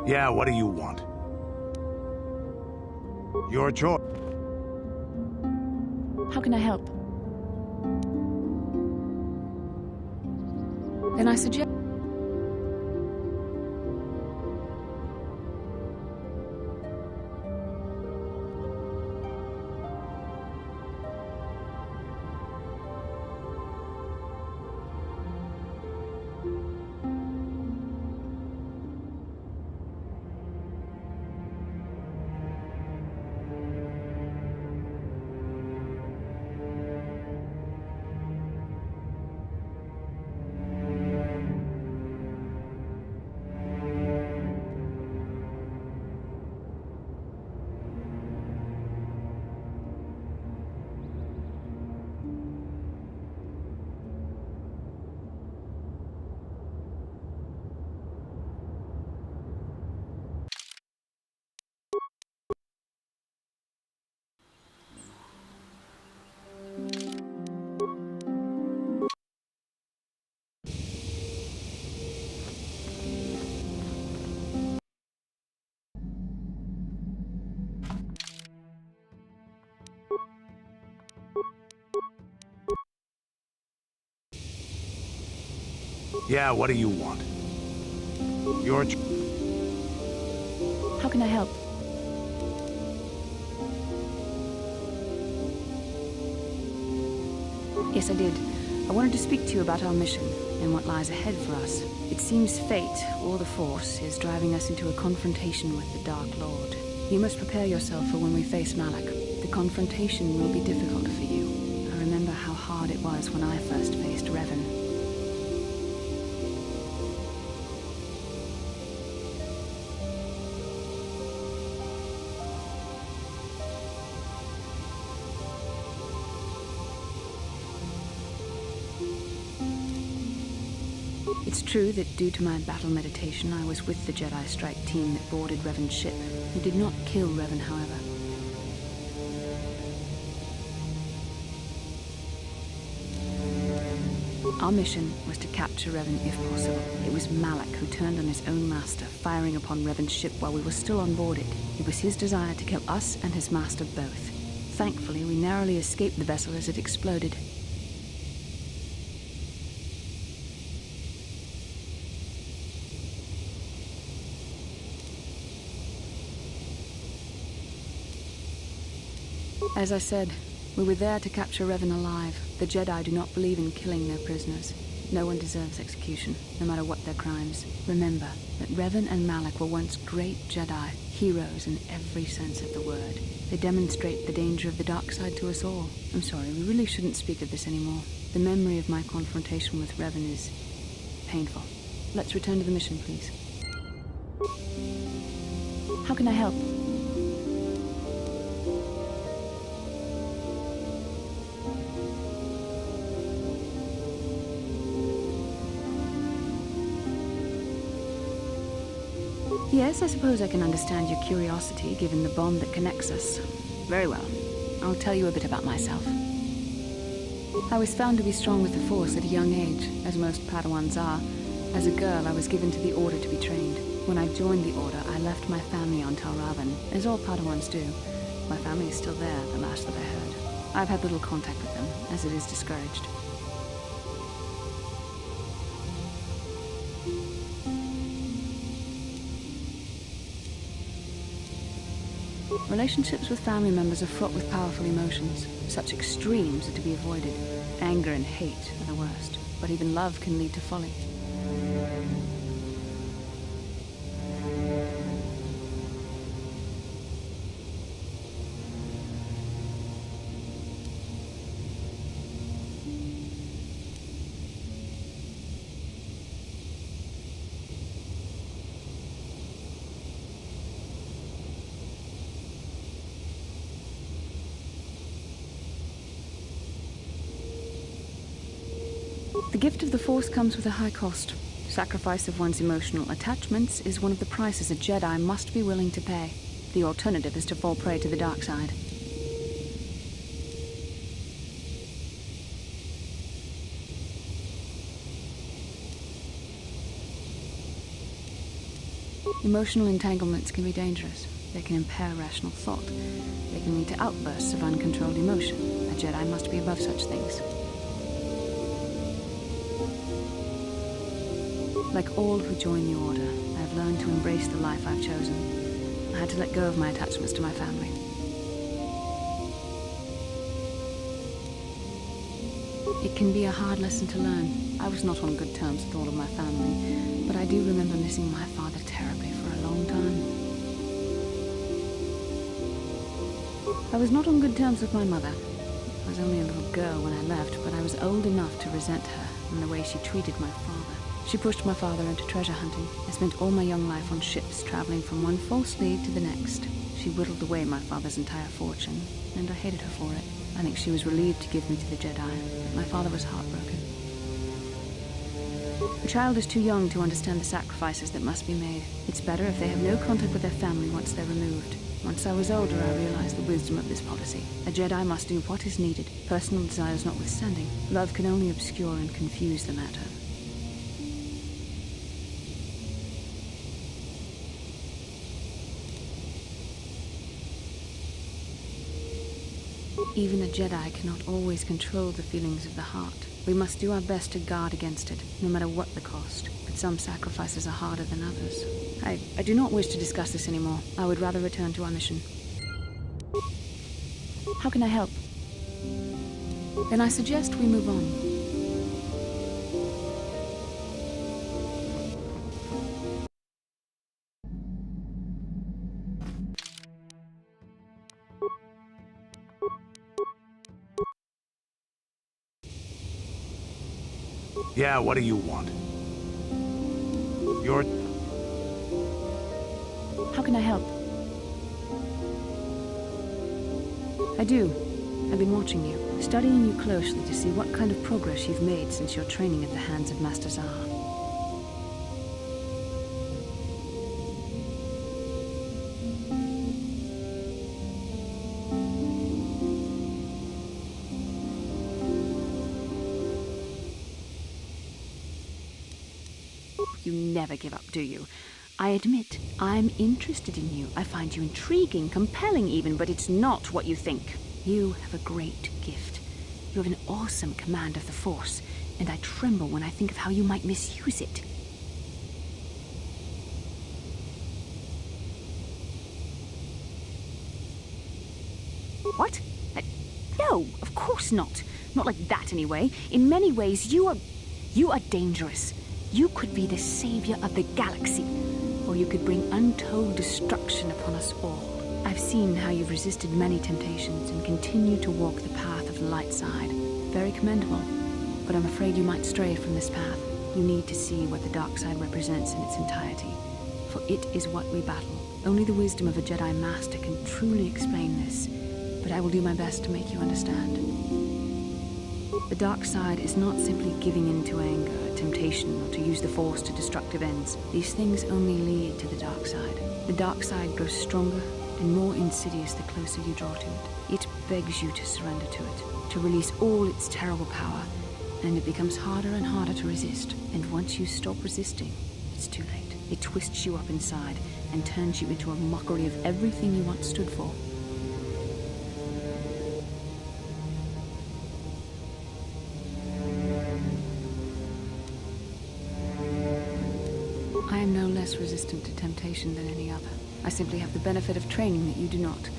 Yeah, what do you want? Your choice. How can I help? Then I suggest... Yeah, what do you want? Your How can I help? Yes, I did. I wanted to speak to you about our mission and what lies ahead for us. It seems fate, or the Force, is driving us into a confrontation with the Dark Lord. You must prepare yourself for when we face Malak. The confrontation will be difficult for you. I remember how hard it was when I first faced Revan. It's true that due to my battle meditation, I was with the Jedi strike team that boarded Revan's ship. We did not kill Revan, however. Our mission was to capture Revan if possible. It was Malak who turned on his own master, firing upon Revan's ship while we were still on board it. It was his desire to kill us and his master both. Thankfully, we narrowly escaped the vessel as it exploded. As I said, we were there to capture Revan alive. The Jedi do not believe in killing their prisoners. No one deserves execution, no matter what their crimes. Remember that Revan and Malak were once great Jedi, heroes in every sense of the word. They demonstrate the danger of the dark side to us all. I'm sorry, we really shouldn't speak of this anymore. The memory of my confrontation with Revan is painful. Let's return to the mission, please. How can I help? Yes, I suppose I can understand your curiosity, given the bond that connects us. Very well. I'll tell you a bit about myself. I was found to be strong with the Force at a young age, as most Padawans are. As a girl, I was given to the Order to be trained. When I joined the Order, I left my family on Tal Ravan, as all Padawans do. My family is still there, the last that I heard. I've had little contact with them, as it is discouraged. Relationships with family members are fraught with powerful emotions. Such extremes are to be avoided. Anger and hate are the worst, but even love can lead to folly. The gift of the Force comes with a high cost. Sacrifice of one's emotional attachments is one of the prices a Jedi must be willing to pay. The alternative is to fall prey to the dark side. Emotional entanglements can be dangerous. They can impair rational thought. They can lead to outbursts of uncontrolled emotion. A Jedi must be above such things. Like all who join the Order, I have learned to embrace the life I've chosen. I had to let go of my attachments to my family. It can be a hard lesson to learn. I was not on good terms with all of my family, but I do remember missing my father terribly for a long time. I was not on good terms with my mother. I was only a little girl when I left, but I was old enough to resent her and the way she treated my father. She pushed my father into treasure hunting. I spent all my young life on ships, traveling from one false lead to the next. She whittled away my father's entire fortune, and I hated her for it. I think she was relieved to give me to the Jedi. My father was heartbroken. A child is too young to understand the sacrifices that must be made. It's better if they have no contact with their family once they're removed. Once I was older, I realized the wisdom of this policy. A Jedi must do what is needed, personal desires notwithstanding. Love can only obscure and confuse the matter. Even a Jedi cannot always control the feelings of the heart. We must do our best to guard against it, no matter what the cost. But some sacrifices are harder than others. I do not wish to discuss this anymore. I would rather return to our mission. How can I help? Then I suggest we move on. Yeah, what do you want? You're... How can I help? I do. I've been watching you, studying you closely to see what kind of progress you've made since your training at the hands of Master Zahar. You never give up, do you? I admit, I'm interested in you. I find you intriguing, compelling even, but it's not what you think. You have a great gift. You have an awesome command of the Force, and I tremble when I think of how you might misuse it. What? No, of course not. Not like that, anyway. In many ways, you are dangerous. You could be the savior of the galaxy, or you could bring untold destruction upon us all. I've seen how you've resisted many temptations and continue to walk the path of the light side. Very commendable, but I'm afraid you might stray from this path. You need to see what the dark side represents in its entirety, for it is what we battle. Only the wisdom of a Jedi Master can truly explain this, but I will do my best to make you understand. The dark side is not simply giving in to anger, temptation, or to use the Force to destructive ends. These things only lead to the dark side. The dark side grows stronger and more insidious the closer you draw to it. It begs you to surrender to it, to release all its terrible power, and it becomes harder and harder to resist. And once you stop resisting, it's too late. It twists you up inside and turns you into a mockery of everything you once stood for. I am no less resistant to temptation than any other. I simply have the benefit of training that you do not.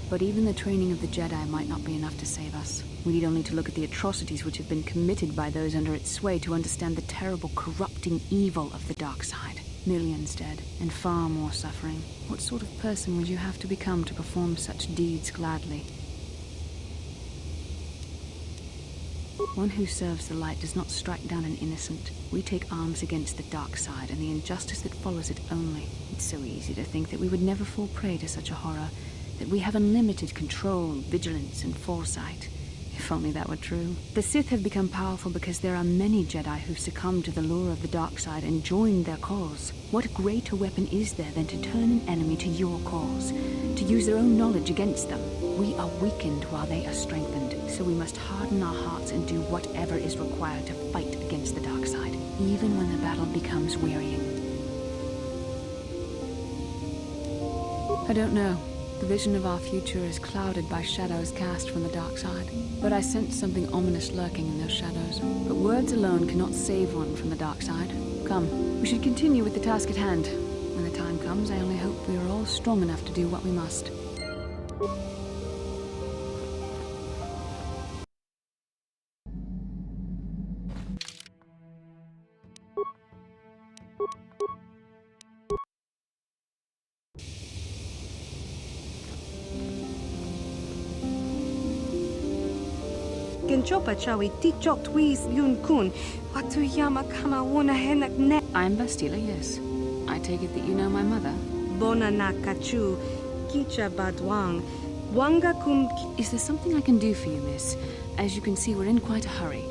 But even the training of the Jedi might not be enough to save us. We need only to look at the atrocities which have been committed by those under its sway to understand the terrible, corrupting evil of the dark side. Millions dead, and far more suffering. What sort of person would you have to become to perform such deeds gladly? One who serves the light does not strike down an innocent. We take arms against the dark side and the injustice that follows it only. It's so easy to think that we would never fall prey to such a horror, that we have unlimited control, vigilance, and foresight. If only that were true. The Sith have become powerful because there are many Jedi who've succumbed to the lure of the dark side and joined their cause. What greater weapon is there than to turn an enemy to your cause? To use their own knowledge against them? We are weakened while they are strengthened, so we must harden our hearts and do whatever is required to fight against the dark side, even when the battle becomes wearying. I don't know. The vision of our future is clouded by shadows cast from the dark side. But I sense something ominous lurking in those shadows. But words alone cannot save one from the dark side. Come, we should continue with the task at hand. When the time comes, I only hope we are all strong enough to do what we must. Genchopa chawi tikjok twiz yun kun. Watuyama kama wona henak ne. I'm Bastila, yes. I take it that you know my mother? Bona na kachu. Kicha badwang. Wanga kum. Is there something I can do for you, miss? As you can see, we're in quite a hurry.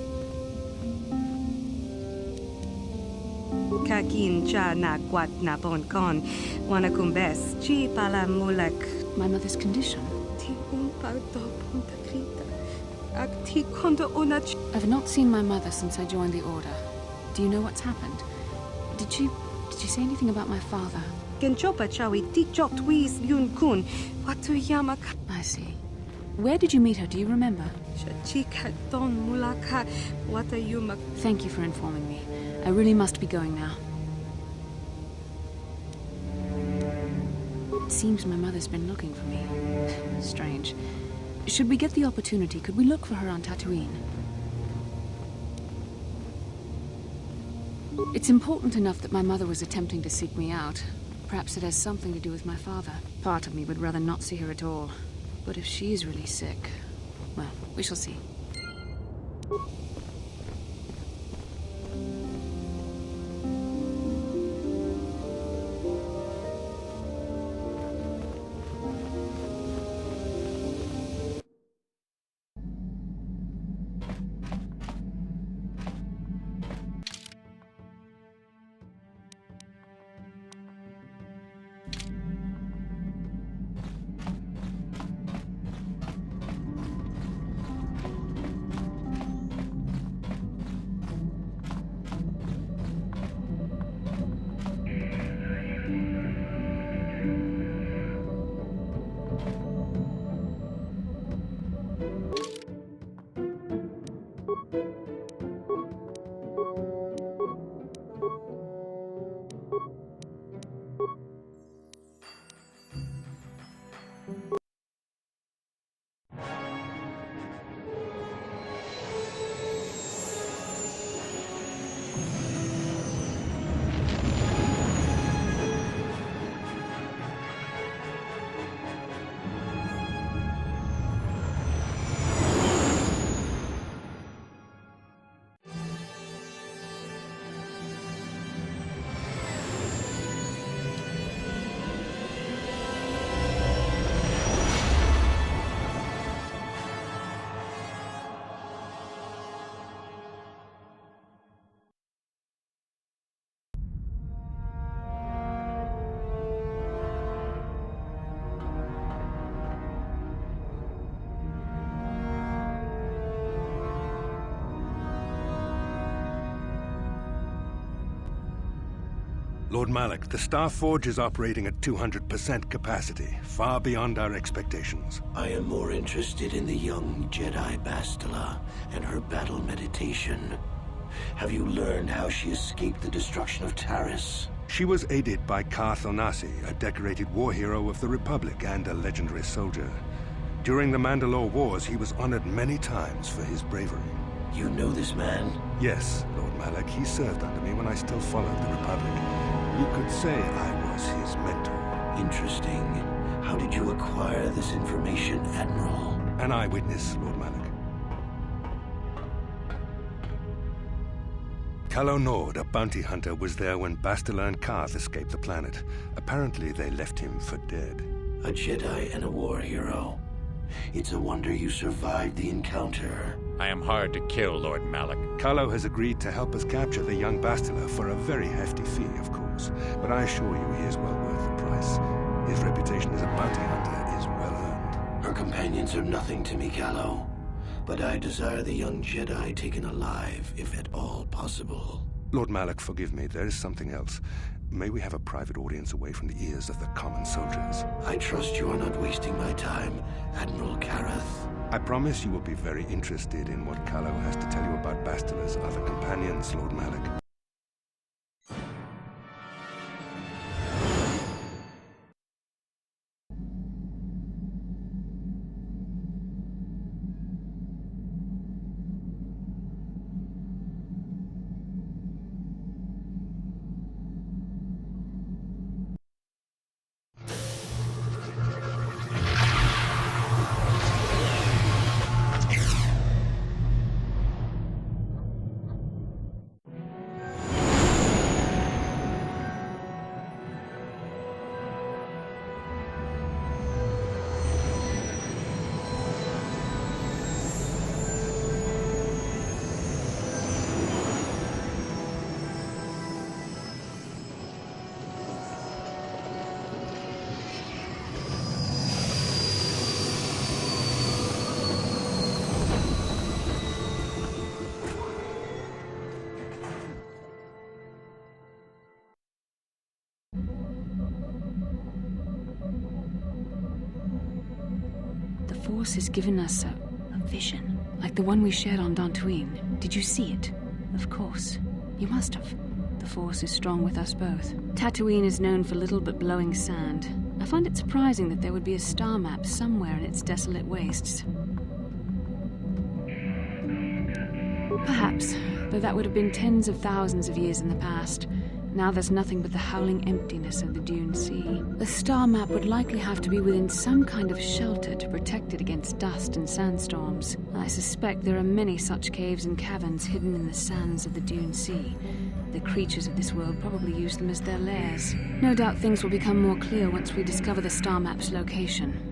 Kakin cha na kwat na bon kon. Wana kumbes. Chi pala mulak. My mother's condition? Ti umpa do punta krita. Akti kondo onach. I've not seen my mother since I joined the Order. Do you know what's happened? Did she say anything about my father? Genchopa chawi tikjok twiz yun kun. Watuyama ka. I see. Where did you meet her? Do you remember? Chika don mulaka. Watayuma. Thank you for informing me. I really must be going now. It seems my mother's been looking for me. Strange. Should we get the opportunity, could we look for her on Tatooine? It's important enough that my mother was attempting to seek me out. Perhaps it has something to do with my father. Part of me would rather not see her at all. But if she is really sick, well, we shall see. Lord Malak, the Star Forge is operating at 200% capacity, far beyond our expectations. I am more interested in the young Jedi Bastila and her battle meditation. Have you learned how she escaped the destruction of Taris? She was aided by Karth Onasi, a decorated war hero of the Republic and a legendary soldier. During the Mandalore Wars, he was honored many times for his bravery. You know this man? Yes, Lord Malak, he served under me when I still followed the Republic. You could say I was his mentor. Interesting. How did you acquire this information, Admiral? An eyewitness, Lord Malak. Calo Nord, a bounty hunter, was there when Bastila and Karth escaped the planet. Apparently, they left him for dead. A Jedi and a war hero. It's a wonder you survived the encounter. I am hard to kill, Lord Malak. Carlo has agreed to help us capture the young Bastila for a very hefty fee, of course. But I assure you he is well worth the price. His reputation as a bounty hunter is well earned. Her companions are nothing to me, Callow. But I desire the young Jedi taken alive, if at all possible. Lord Malak, forgive me, there is something else. May we have a private audience away from the ears of the common soldiers? I trust you are not wasting my time, Admiral Kareth. I promise you will be very interested in what Carlo has to tell you about Bastila's other companions, Lord Malak. The Force has given us a vision, like the one we shared on Tatooine. Did you see it? Of course. You must have. The Force is strong with us both. Tatooine is known for little but blowing sand. I find it surprising that there would be a star map somewhere in its desolate wastes. Perhaps, though that would have been tens of thousands of years in the past. Now there's nothing but the howling emptiness of the Dune Sea. The star map would likely have to be within some kind of shelter to protect it against dust and sandstorms. I suspect there are many such caves and caverns hidden in the sands of the Dune Sea. The creatures of this world probably use them as their lairs. No doubt things will become more clear once we discover the star map's location.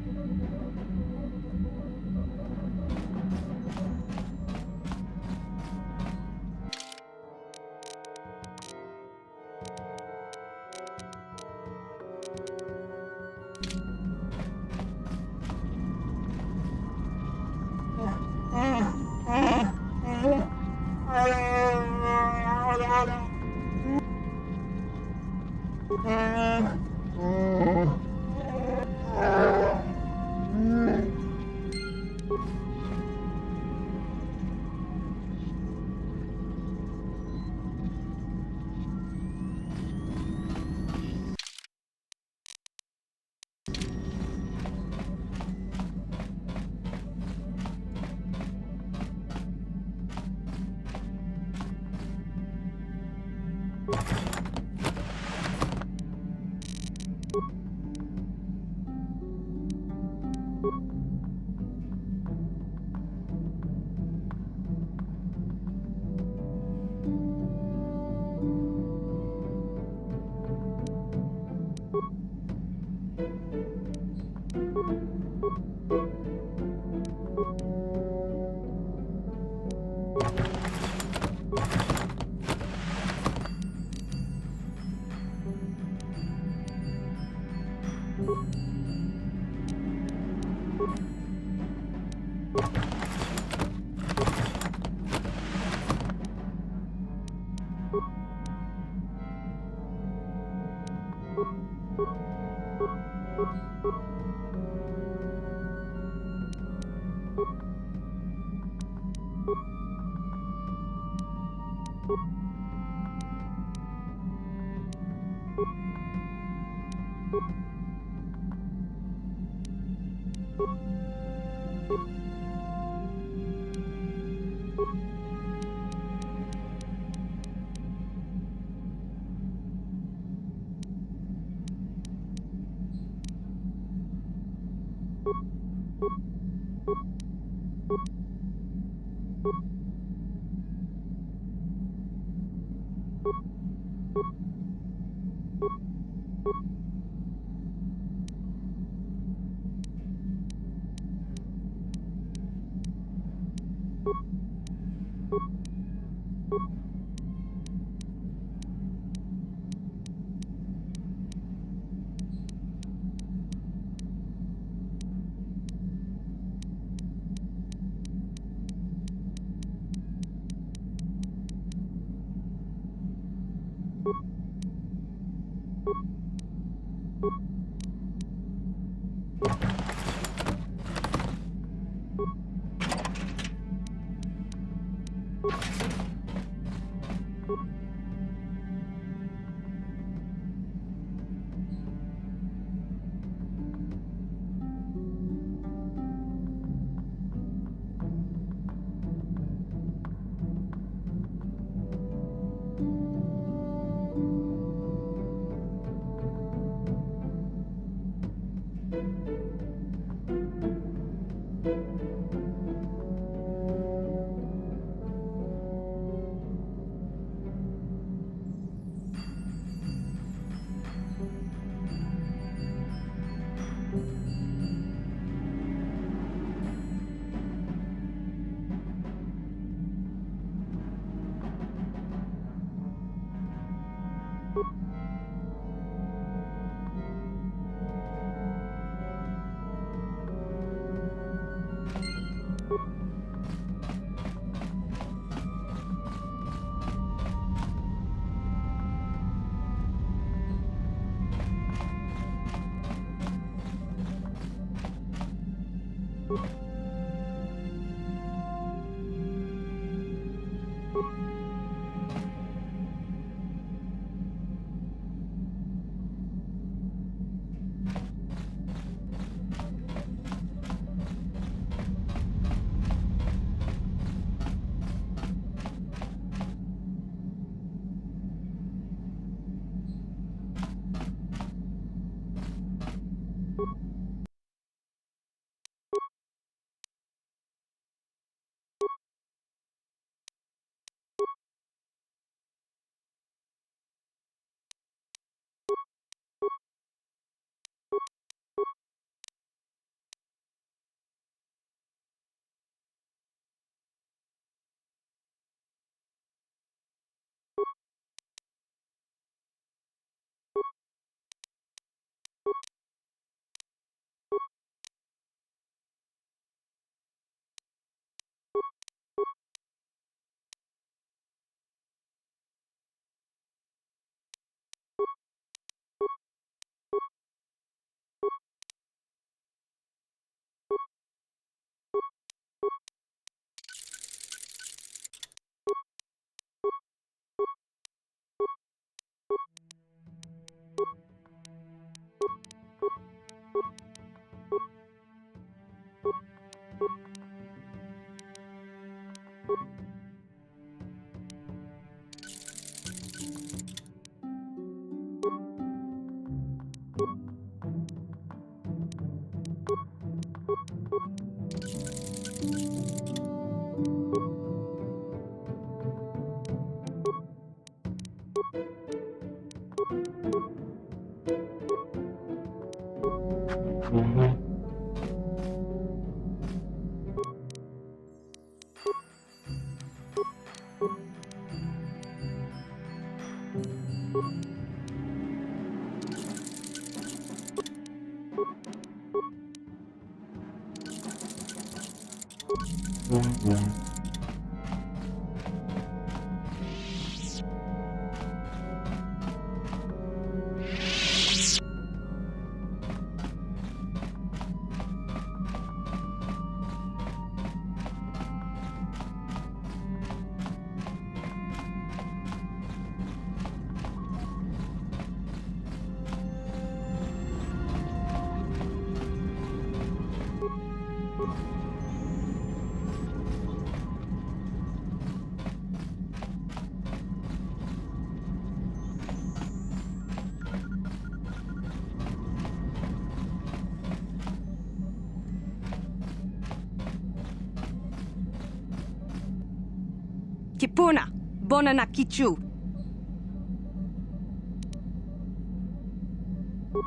Kipuna, bona na kichu.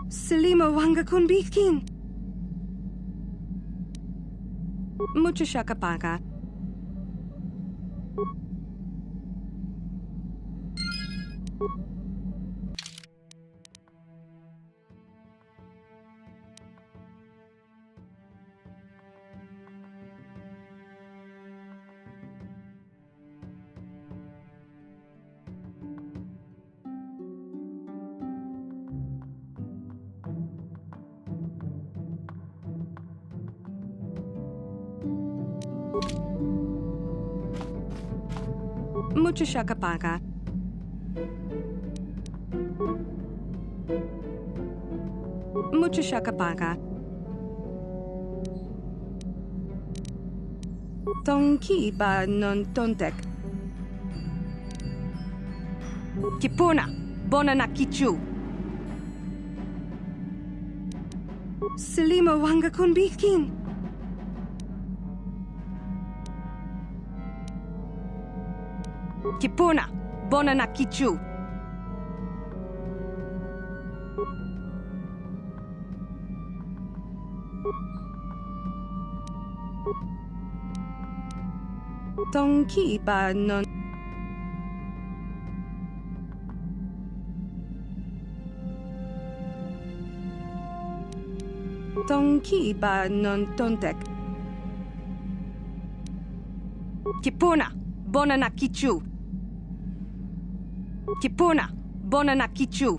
Selima wanga kun bikin. Mucho shakapaka. Mucho shakapaka. Mucho shakapaka. Tonki ba non tontek. Kipuna, bona na kichu. Selima wanga kun bikin. Kipuna, bona na kichu. Tonki ba non. Tonki ba non tontek. Kipuna, bona na kichu. Kipuna, bona na kichu.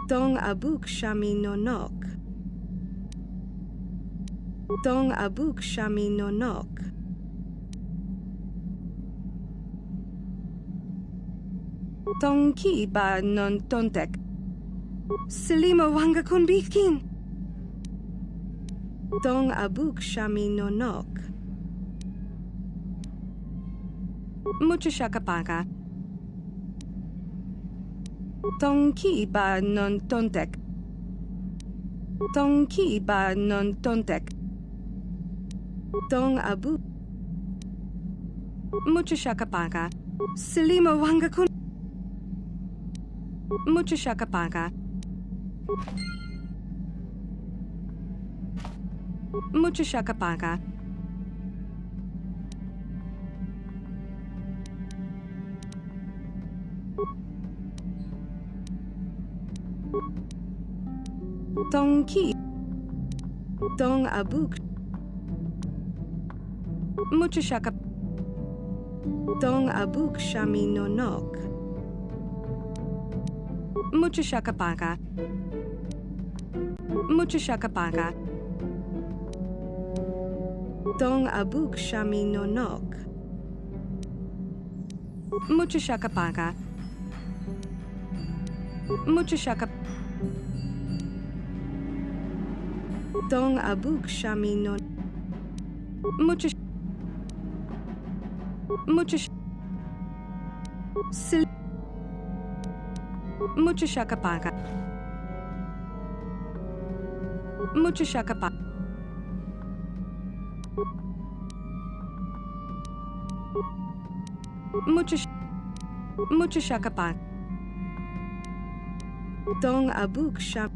Tong abuk shami nonok. Tong abuk shami nonok. Tonki ba non tontek. Selima wanga kun bikin. Tong abuk shami nonok. Mucho shakapaka. Tong ki ba non tontek. Tong ki ba non tontek. Tong abu. Mucho shakapaka. Selima wanga kun. Mucho shakapaka. Mucho shakapaka. Tong ki. Tong abuk. Mucho shaka. Tong abuk shami no nok. Mucho shakapaka. Mucho shakapaka. Tong abuk shami no nok. Mucho shakapaka. Mucho shaka. Tong abuk shami no. Mucho. Mucho. Sil. Mucho shakapaka. Mucho shakapaka. Mucho shakapaka. Tong abuk sham.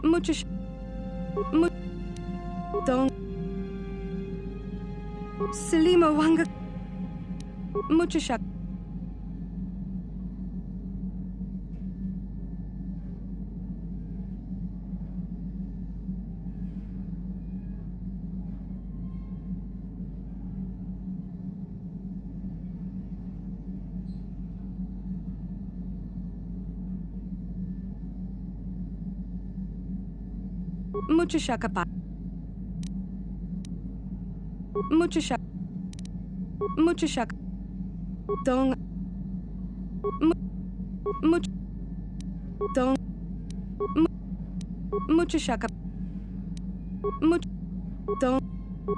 Mucho. Tong. Selima wanga. Mucho shak. Mucho shakapa. Mucho shak. Mucho shak. Tong. Mucho. Tong. Mucho shaka. Mucho. Tong.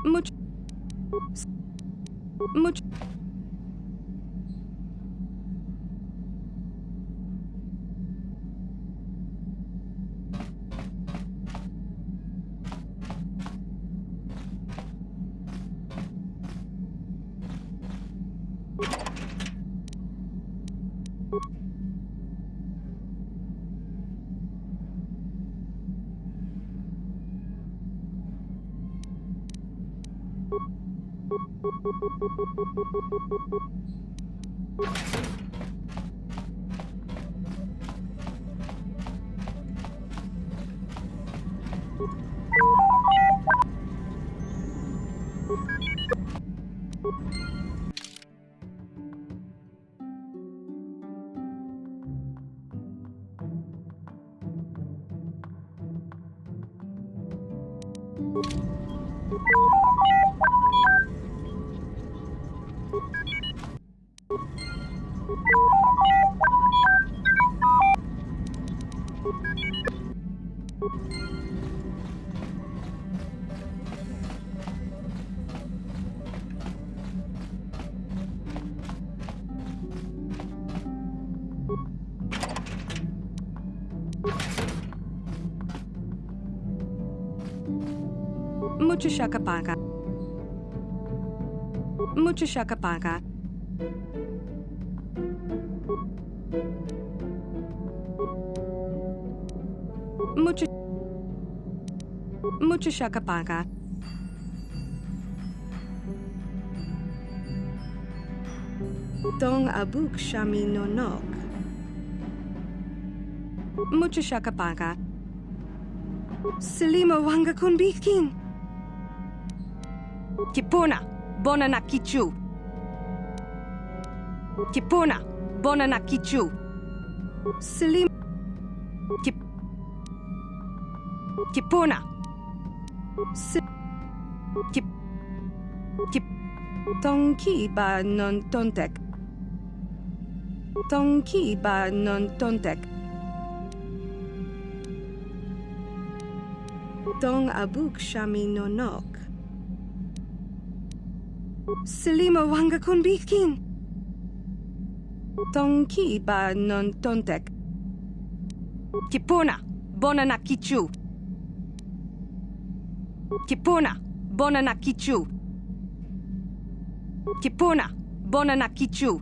Mucho. Mucho. Mucho shakapaka. Mucho shakapaka. Mucho. Mucho shakapaka. Tong abuk shami no nok. Mucho shakapaka. Selima wanga kun bikin. Kipuna, bona na kichu. Kipuna, bona na kichu. Selim. Kipuna. Tongki ba non tontek. Tongki ba non tontek. Tong abuk shami no nok. Selima wanga kun bikin. Tonki ba non tontek. Kipuna, bona na kichu. Kipuna, bona na kichu. Kipuna, bona na kichu.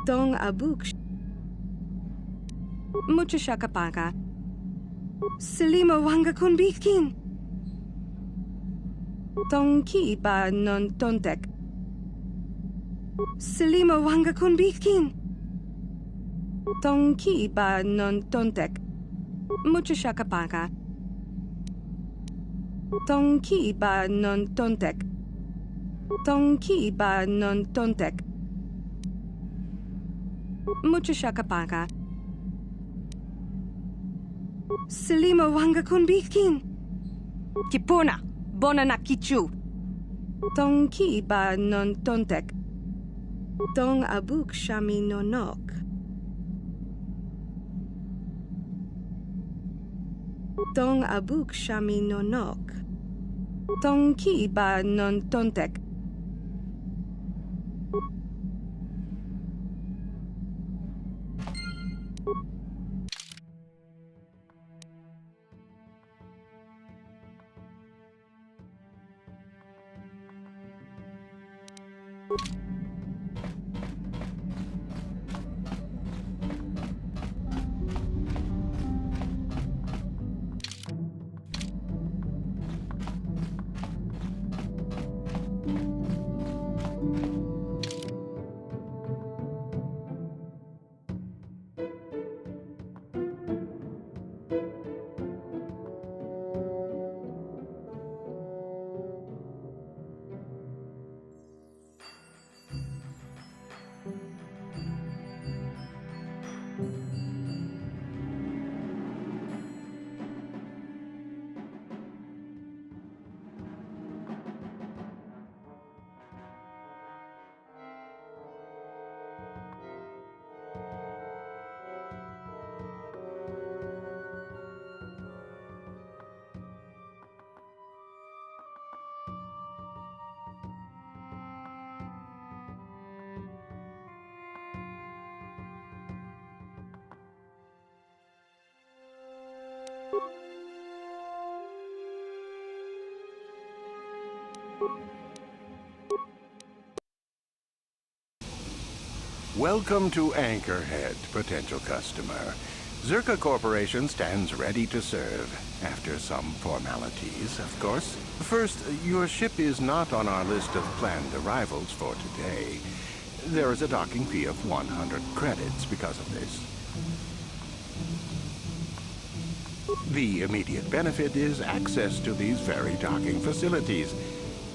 Tong abuk. Mucho shakapaka. Selima wanga kunbikin. Tonki ba non tontek. Selima wanga kunbikin. Tonki ba non tontek. Mucho shakapaka. Tonki ba non tontek. Tonki ba non tontek. Mucho shakapaka. Selima wanga kunbikin. Kipuna, bona na kichu. Tonki ba non tontek. Tong abuk shami nonok. Tong abuk shami nonok. Tonki ba non tontek. Welcome to Anchorhead, potential customer. Zerka Corporation stands ready to serve. After some formalities, of course. First, your ship is not on our list of planned arrivals for today. There is a docking fee of 100 credits because of this. The immediate benefit is access to these very docking facilities.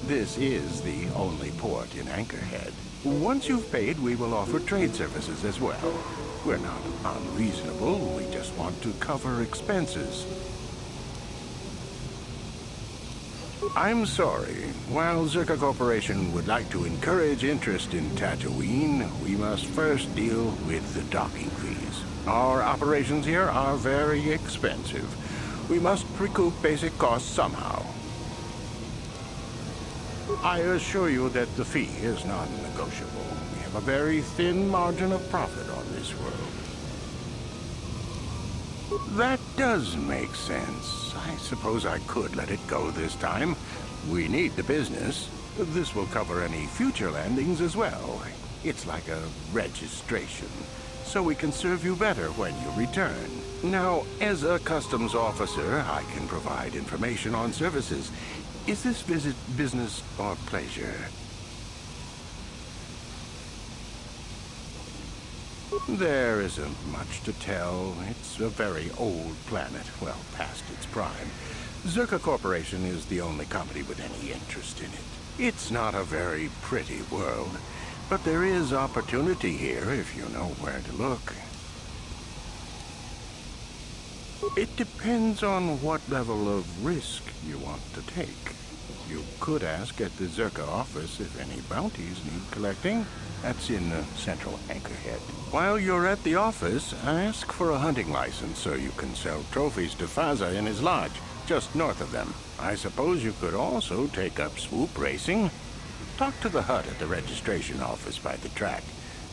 This is the only port in Anchorhead. Once you've paid, we will offer trade services as well. We're not unreasonable, we just want to cover expenses. I'm sorry. While Zerka Corporation would like to encourage interest in Tatooine, we must first deal with the docking fees. Our operations here are very expensive. We must recoup basic costs somehow. I assure you that the fee is non-negotiable. We have a very thin margin of profit on this world. That does make sense. I suppose I could let it go this time. We need the business. This will cover any future landings as well. It's like a registration, so we can serve you better when you return. Now, as a customs officer, I can provide information on services. Is this visit business or pleasure? There isn't much to tell. It's a very old planet, well past its prime. Zerka Corporation is the only company with any interest in it. It's not a very pretty world, but there is opportunity here if you know where to look. It depends on what level of risk you want to take. You could ask at the Zerka office if any bounties need collecting. That's in central Anchorhead. While you're at the office, ask for a hunting license so you can sell trophies to Faza in his lodge, just north of them. I suppose you could also take up swoop racing. Talk to the hut at the registration office by the track.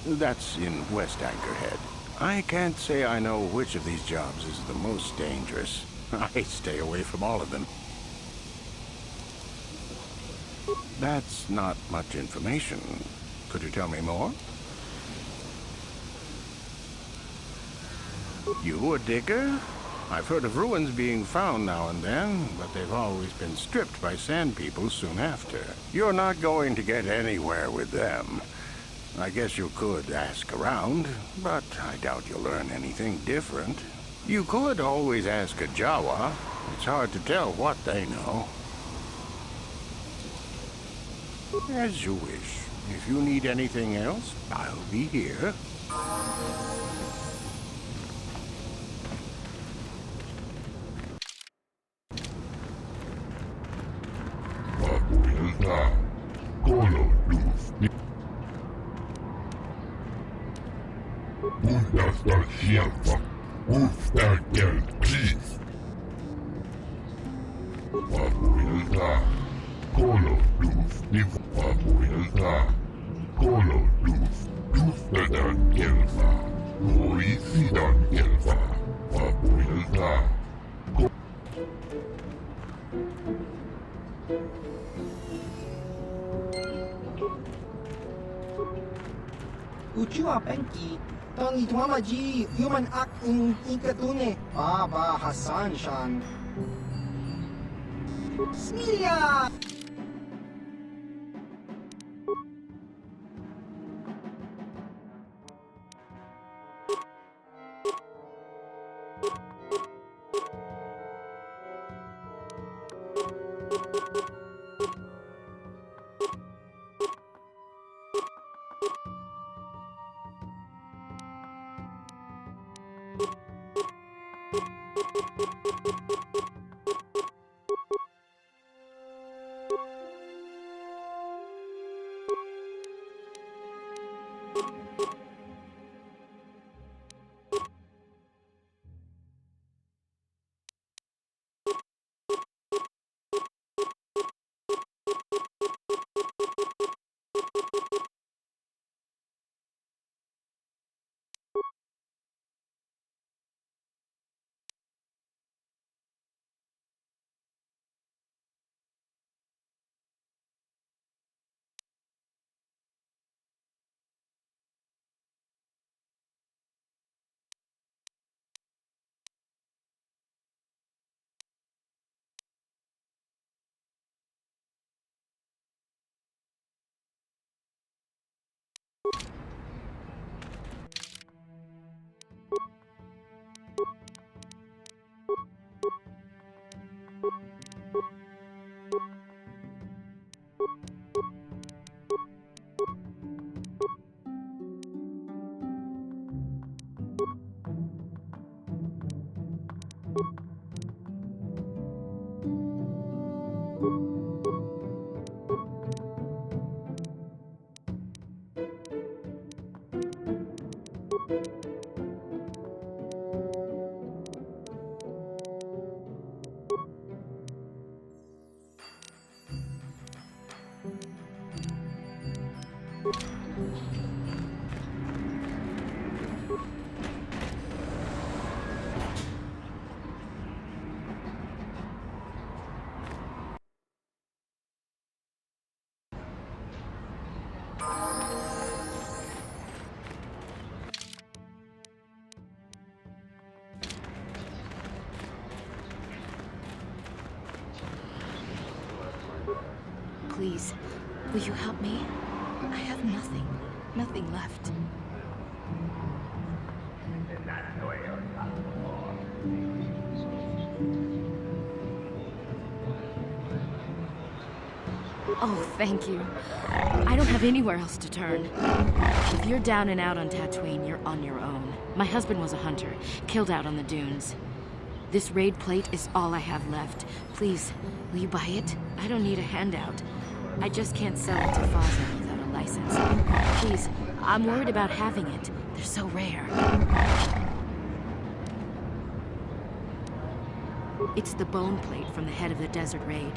That's in West Anchorhead. I can't say I know which of these jobs is the most dangerous. I stay away from all of them. That's not much information. Could you tell me more? You a digger? I've heard of ruins being found now and then, but they've always been stripped by sand people soon after. You're not going to get anywhere with them. I guess you could ask around, but I doubt you'll learn anything different. You could always ask a Jawa. It's hard to tell what they know. As you wish. If you need anything else, I'll be here. Uchua Penki, Tang Itwamaji, Human Act in Ikatune, Baba Hassan Shan. Smilia! Please, will you help me? I have nothing left. Oh, thank you. I don't have anywhere else to turn. If you're down and out on Tatooine, you're on your own. My husband was a hunter, killed out on the dunes. This raid plate is all I have left. Please, will you buy it? I don't need a handout. I just can't sell it to Faza without a license. Please, I'm worried about having it. They're so rare. It's the bone plate from the head of the desert raid.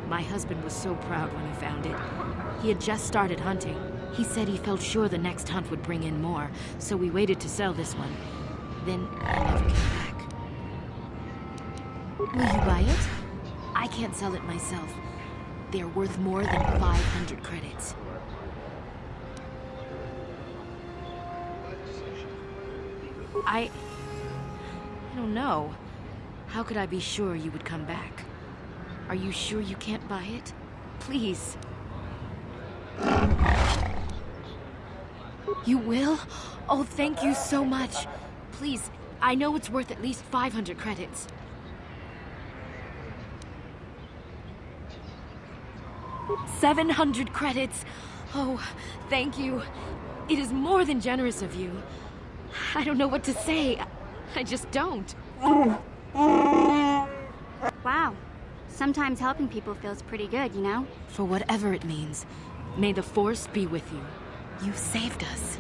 My husband was so proud when he found it. He had just started hunting. He said he felt sure the next hunt would bring in more, so we waited to sell this one. Then he never came back. Will you buy it? I can't sell it myself. They're worth more than 500 credits. I don't know. How could I be sure you would come back? Are you sure you can't buy it? Please. You will? Oh, thank you so much. Please, I know it's worth at least 500 credits. $700 credits! Oh, thank you. It is more than generous of you. I don't know what to say. I just don't. Wow. Sometimes helping people feels pretty good, you know? For whatever it means, may the Force be with you. You saved us.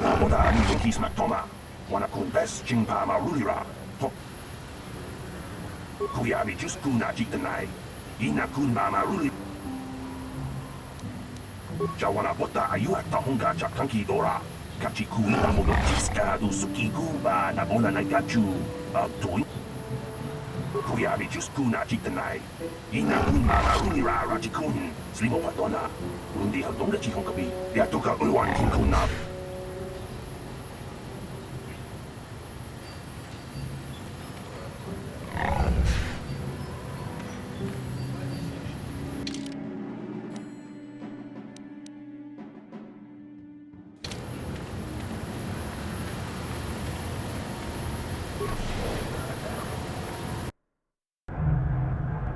Laboda ni Kisma Toma, Wanakun Bes Jingpa Marulira, Top Kuyabi Juskuna Jitanai, Inakun Maruli Jawana Bota Ayuak Tahunga Jakanki Dora, Kachiku Nahodo Tiska do Suki Guba Nabola Nagachu, Toy Kuyabi Juskuna Jitanai, Inakun Marulira Rajikun, Slimo Patona, Undi Hadonga Chihonkabi, Yatoka Ulwan Kinkuna.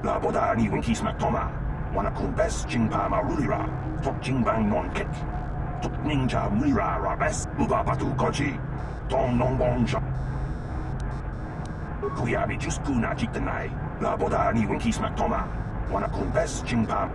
Laboda ni Winkisma Toma, Wanakun Bes Jingpa Marulira, Tok Jingbang Non Kek, Tok Ninja Mulira Rabes, Ubabatu Koji, Tom Non Bonja. Kuyabi Juskuna Jitanai, Laboda ni Winkisma Toma, Wanakun Bes Jingpa.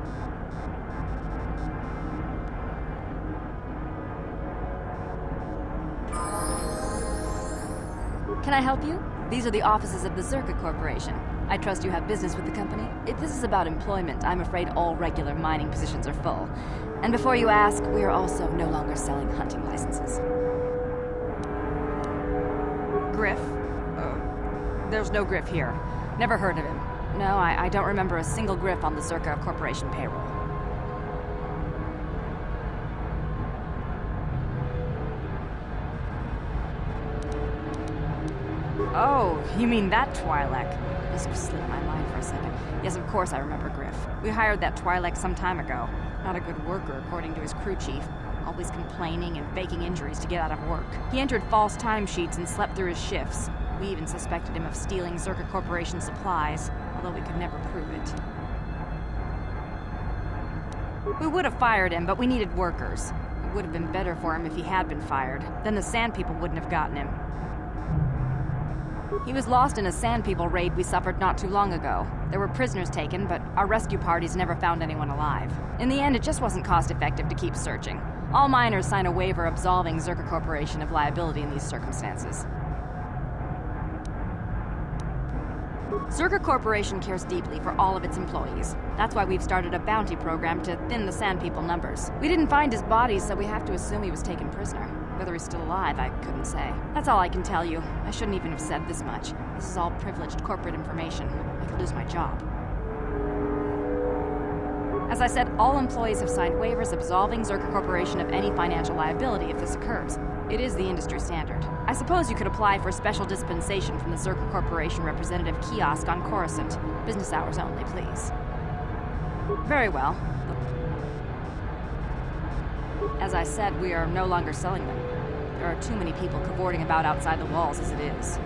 Can I help you? These are the offices of the Zerka Corporation. I trust you have business with the company. If this is about employment, I'm afraid all regular mining positions are full. And before you ask, we are also no longer selling hunting licenses. Griff? There's no Griff here. Never heard of him. No, I don't remember a single Griff on the Zerka Corporation payroll. Oh, you mean that Twi'lek? This just slipped my mind for a second. Yes, of course I remember Griff. We hired that Twi'lek some time ago. Not a good worker, according to his crew chief. Always complaining and faking injuries to get out of work. He entered false timesheets and slept through his shifts. We even suspected him of stealing Zerka Corporation supplies, although we could never prove it. We would have fired him, but we needed workers. It would have been better for him if he had been fired. Then the Sand People wouldn't have gotten him. He was lost in a Sand People raid we suffered not too long ago. There were prisoners taken, but our rescue parties never found anyone alive. In the end, it just wasn't cost-effective to keep searching. All miners sign a waiver absolving Zerka Corporation of liability in these circumstances. Zerka Corporation cares deeply for all of its employees. That's why we've started a bounty program to thin the Sand People numbers. We didn't find his body, so we have to assume he was taken prisoner. Whether he's still alive, I couldn't say. That's all I can tell you. I shouldn't even have said this much. This is all privileged corporate information. I could lose my job. As I said, all employees have signed waivers absolving Zerka Corporation of any financial liability if this occurs. It is the industry standard. I suppose you could apply for a special dispensation from the Zerka Corporation representative kiosk on Coruscant. Business hours only, please. Very well. As I said, we are no longer selling them. There are too many people cavorting about outside the walls as it is.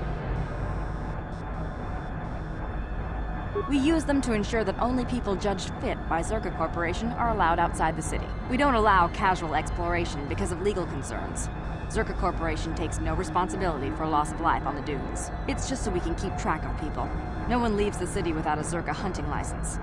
We use them to ensure that only people judged fit by Zerka Corporation are allowed outside the city. We don't allow casual exploration because of legal concerns. Zerka Corporation takes no responsibility for loss of life on the dunes. It's just so we can keep track of people. No one leaves the city without a Zerka hunting license.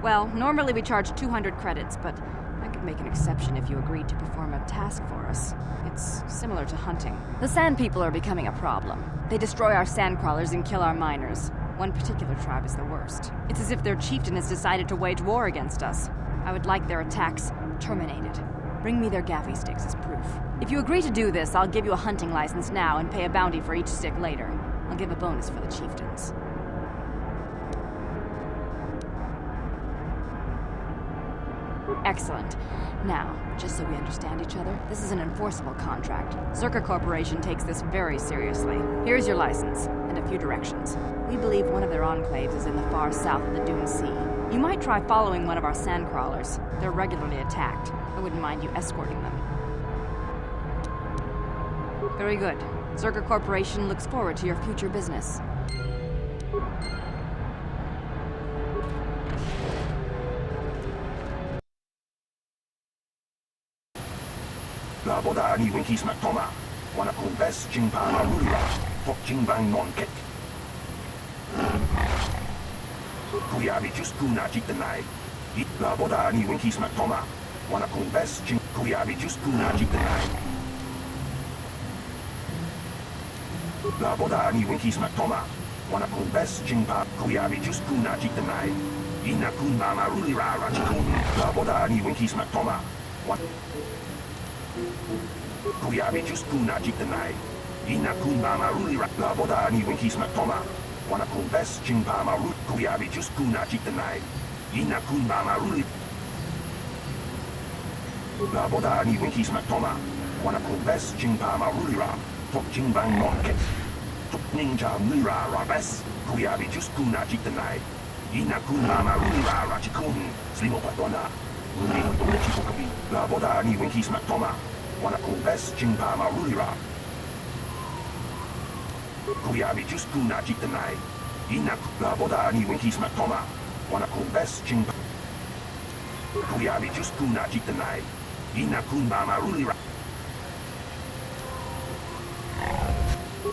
Well, normally we charge 200 credits, but I could make an exception if you agreed to perform a task for us. It's similar to hunting. The Sand People are becoming a problem. They destroy our sandcrawlers and kill our miners. One particular tribe is the worst. It's as if their chieftain has decided to wage war against us. I would like their attacks terminated. Bring me their gaffy sticks as proof. If you agree to do this, I'll give you a hunting license now and pay a bounty for each stick later. I'll give a bonus for the chieftains. Excellent. Now, just so we understand each other, this is an enforceable contract. Zerka Corporation takes this very seriously. Here's your license, and a few directions. We believe one of their enclaves is in the far south of the Dune Sea. You might try following one of our sandcrawlers. They're regularly attacked. I wouldn't mind you escorting them. Very good. Zerka Corporation looks forward to your future business. La boda ni winkis matoma. Wana kumbes jingpa marura. Tok jingbang non kek. Kuyabi just kuna jiktanai. La boda ni winkis matoma. Wana kumbes jing. Kuyabi just kuna jiktanai. La boda ni winkis matoma. Wana kumbes jingpa. Kuyabi just kuna jiktanai. Ina kunba marura rajikun. La boda ni winkis matoma. Kuyabi just kuna jiktanai. Ina kunba maruri la boda ni winkis matoma. Wana kumbes jingpa maru. Kuyabi just kuna jiktanai. Ina kunba maruri. La boda ni winkis matoma. Wana kumbes jingpa maruri ra. Tok jingbang monket. Tok ninja mira rabes. Kuyabi just kuna jiktanai. Ina kunba maruri ra rachikun. Slimo patona. Uli huntung chipo kapi. La boda ni winkis matoma. Wana kumbes jingpa marulira. Kuyabi just kuna jiktanai. Ina la boda ni winkis matoma. Wana kumbes jingpa. Kuyabi just kuna jiktanai. Ina kunba marulira.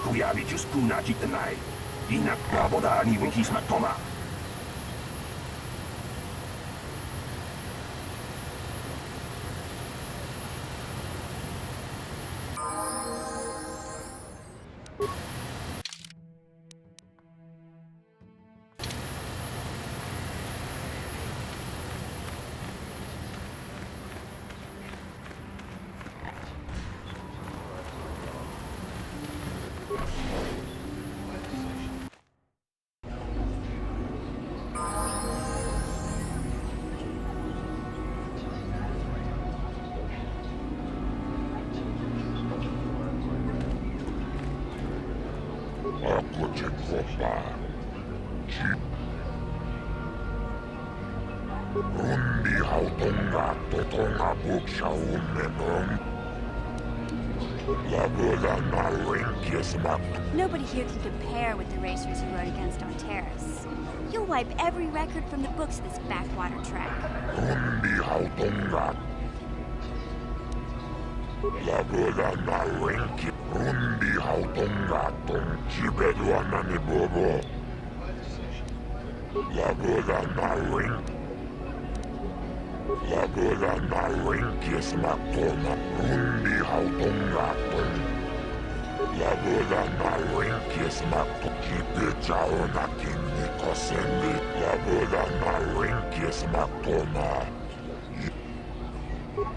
Kuyabi just kuna jiktanai. Ina la boda ni winkis matoma. Rundi hautonga totonga buksha umenon. Nobody here can compare with the racers who rode against on Terrace. You'll wipe every record from the books of this backwater track. Rundi hautonga. Rundi hautonga ton chibeduana ni bobo. La boda na rinkis matona. Rundi hautonga ton. La boda na rinkis mato. Kipe chao na kinni kosendi. La boda na rinkis matona.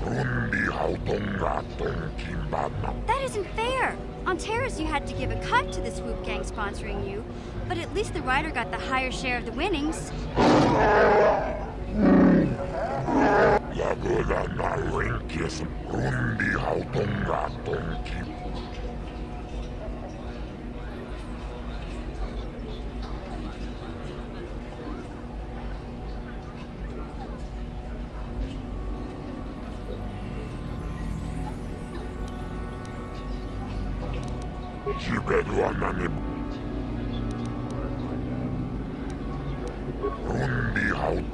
Rundi hautonga ton kimbana. That isn't fair! On Terrace you had to give a cut to the Swoop Gang sponsoring you, but at least the rider got the higher share of the winnings. Lagoda na rinkis rundi hautonga tonki. Sibeduanani rundi haut.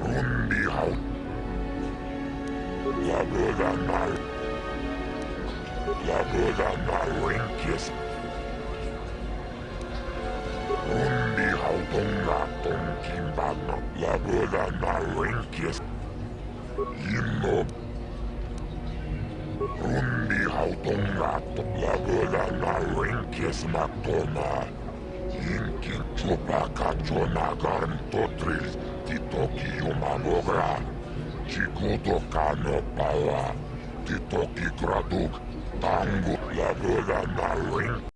Rundi haut. Lagoda na rinkis. Rundi hautonga tonkin bana. Lagoda na rinkis. Inno. Rundi hautonga to. Lagoda na rinkis matoma. Inkin chopaka chonagan totril. Titoki yumamogra. Chikuto kano pawa. Titoki graduk. Tango. Lagoda na rinkis.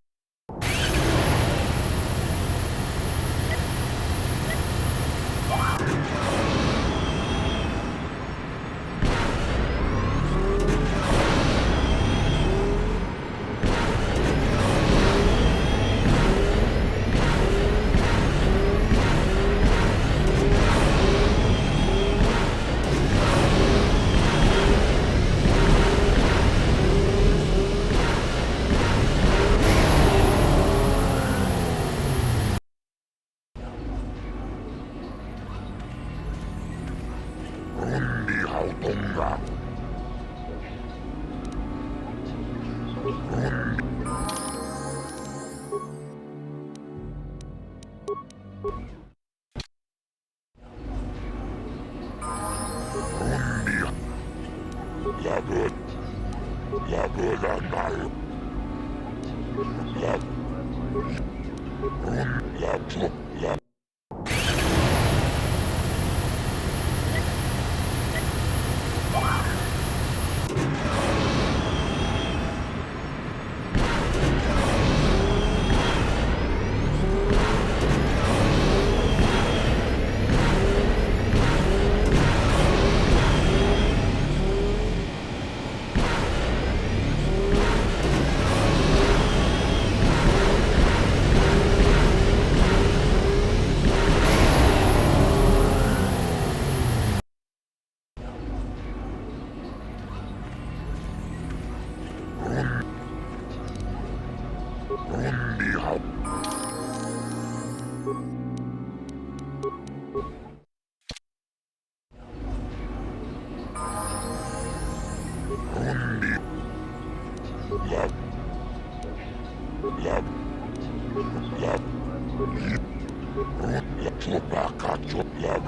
Rundi hautonga. Rundi. Rundi. Lagoda na. La. Rundi haut. Rundi. Lab. Chopaka chop lab.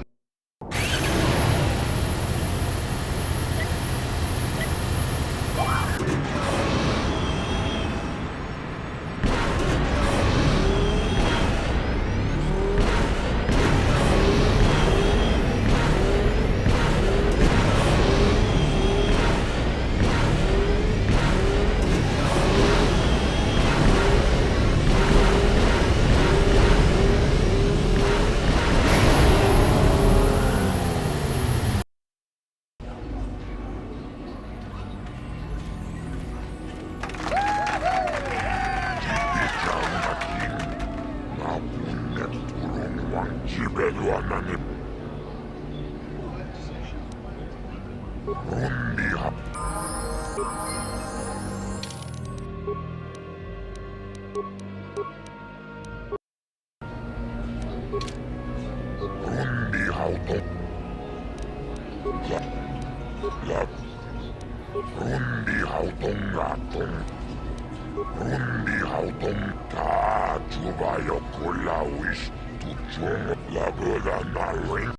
Rundi hautom ta chuvayo kulawish tu chung la verdad na ring.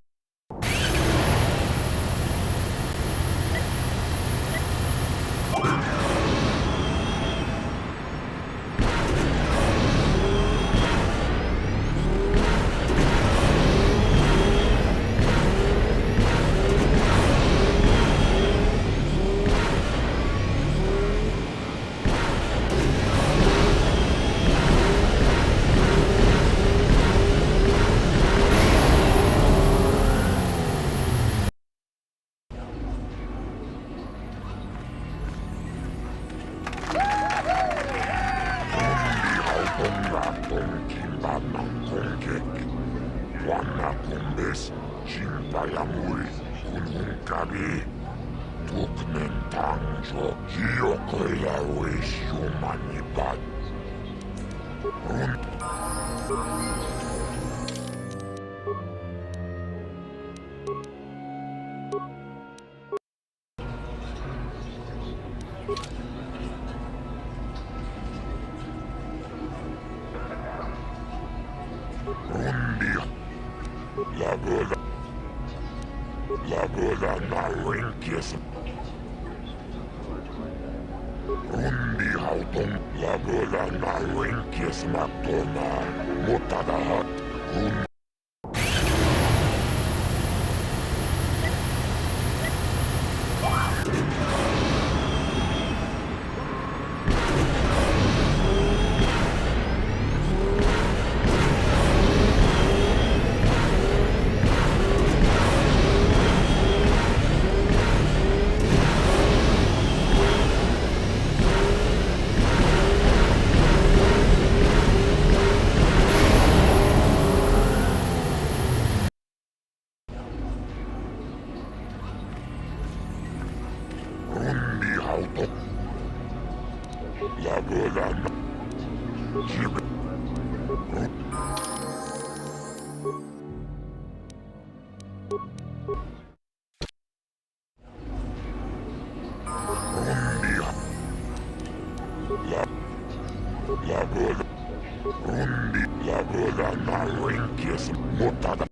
La verdad na rinkies. Rundi hautom la verdad na rinkies matona mutadahat run. La verdad na la verdad na rinkies mutada.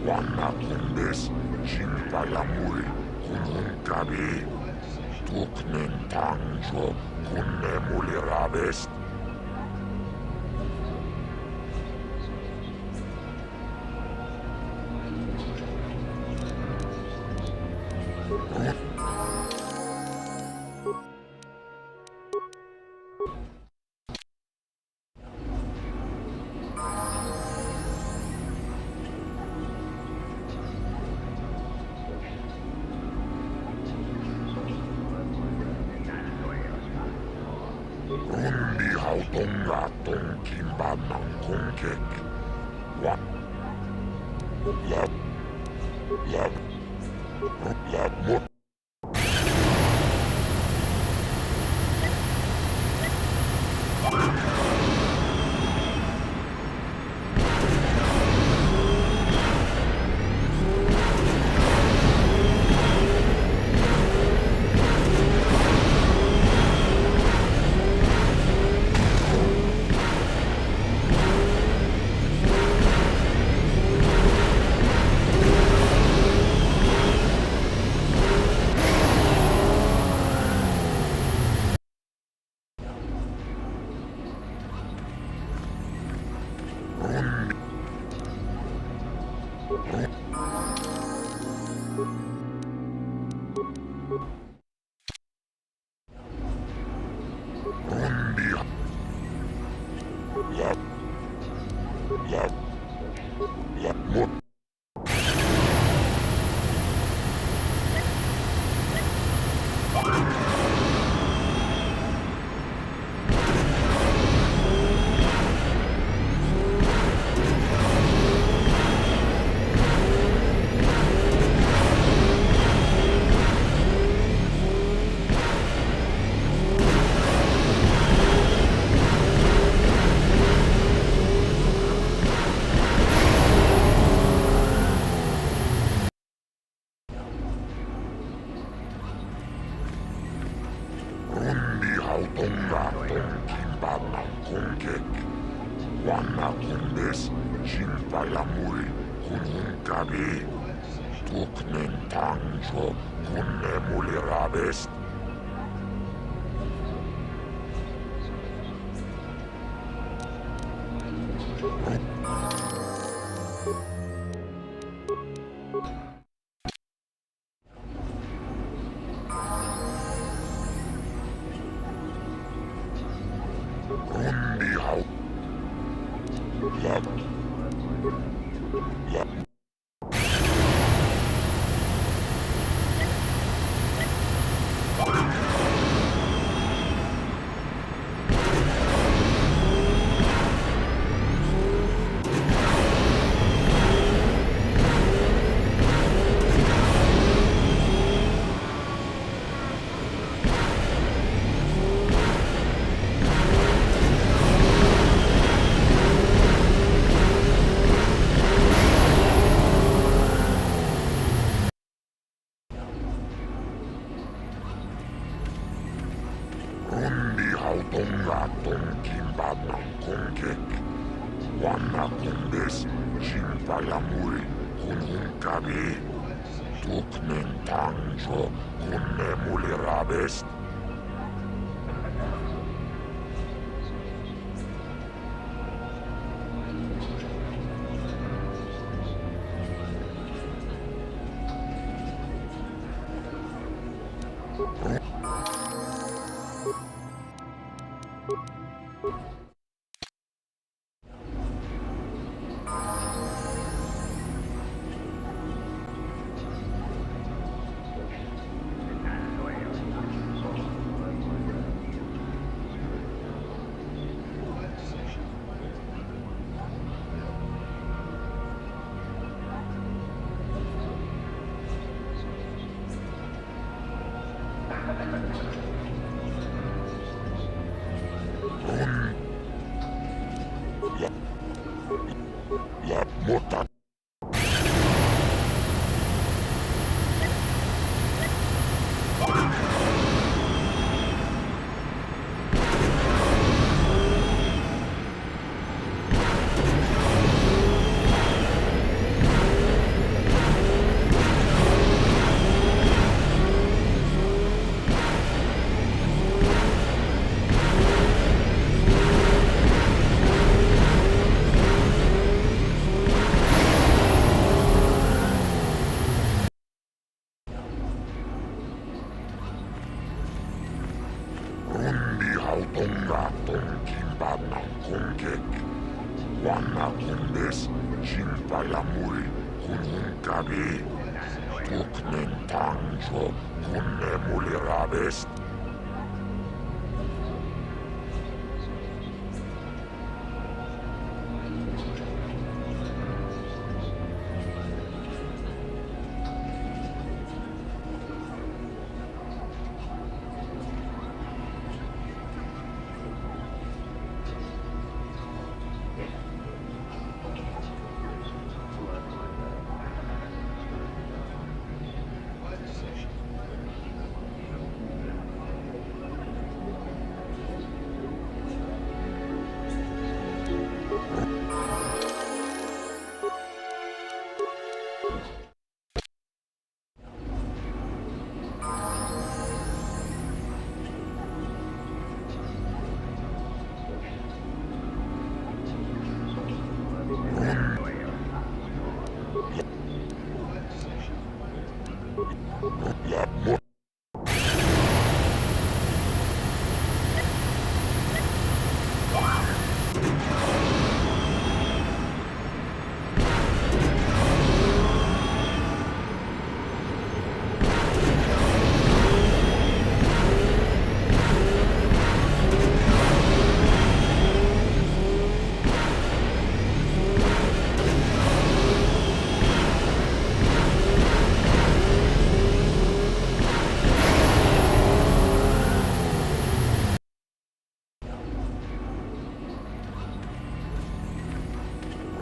Wanna kumbes, chimpayamuri, kununkabi, tuknen tangjo, kunne mulirabes. Rundi hautonga tonkimba nang kongkek. What? Lab. Mut. Wanna kumbes, Shinpalamuri, Kununkabi, Tuknen Tangjo, Kunne Mulirabes. Rundi hau. Lab. Rundi hautonga tonkin banang kongkek. Wanna kumbes, Shinpalamuri, Kununkabi, Tuknen Tangjo, Kunne Mulirabes. Mutta rundi hautonga tonkin banang kongkek. Wanna kumbes, Shinpalamuri, Kununkabi, Tuknen Tangjo, Kunne Mulirabes.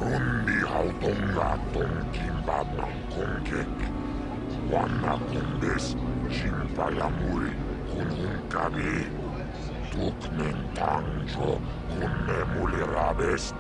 Rundi hautonga tong kimba ng kongkek. Wana kumbes, chimpayamuri, kunhung kami. Tuknen tangjo, kunne mulirabest.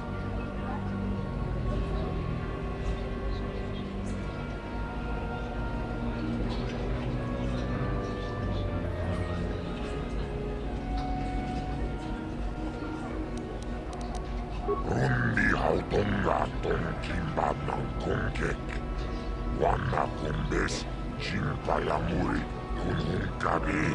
Rundi hautonga tong kimba ng kongkek. Wana kumbes, chimpayamuri, kunhung kami.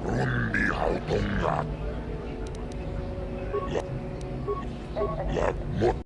Rundi hautonga. La mot.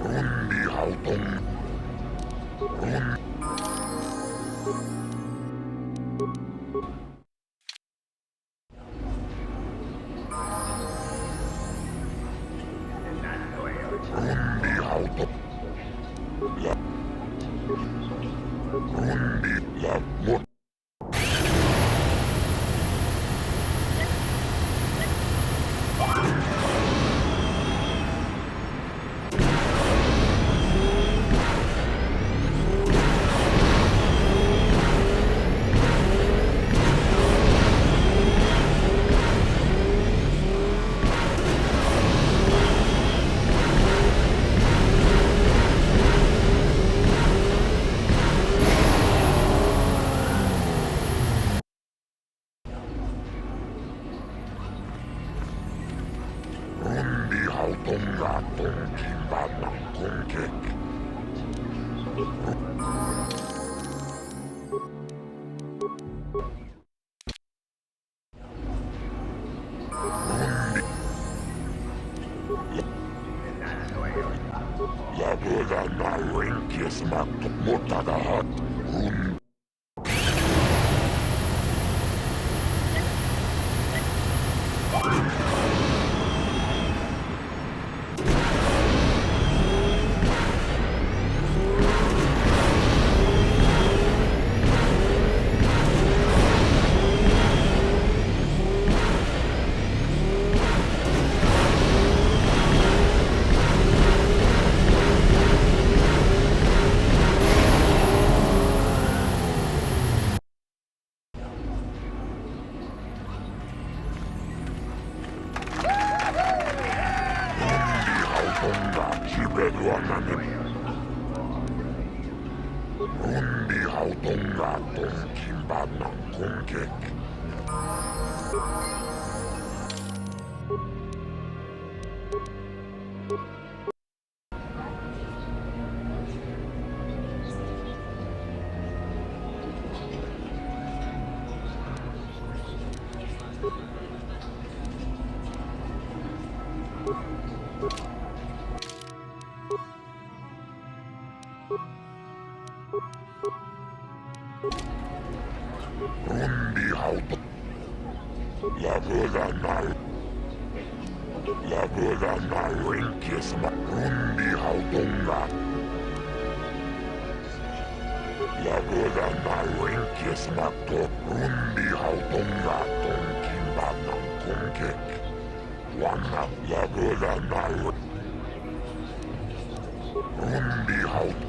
Rundi hautong. Rundi hautong. Rundi la mot. Rundi hautonga tong kimba ng kongkek. Laboda na rinkies magmutagahat. Rundi. Rundi hautonga tong kimba ng kongkek. Rundi hauto. Lavödana rinkisma. Rundi hautonga. Lavödana rinkisma to. Rundi hautonga tonkimbanan konkek. Wana lavödana. Rundi hautonga.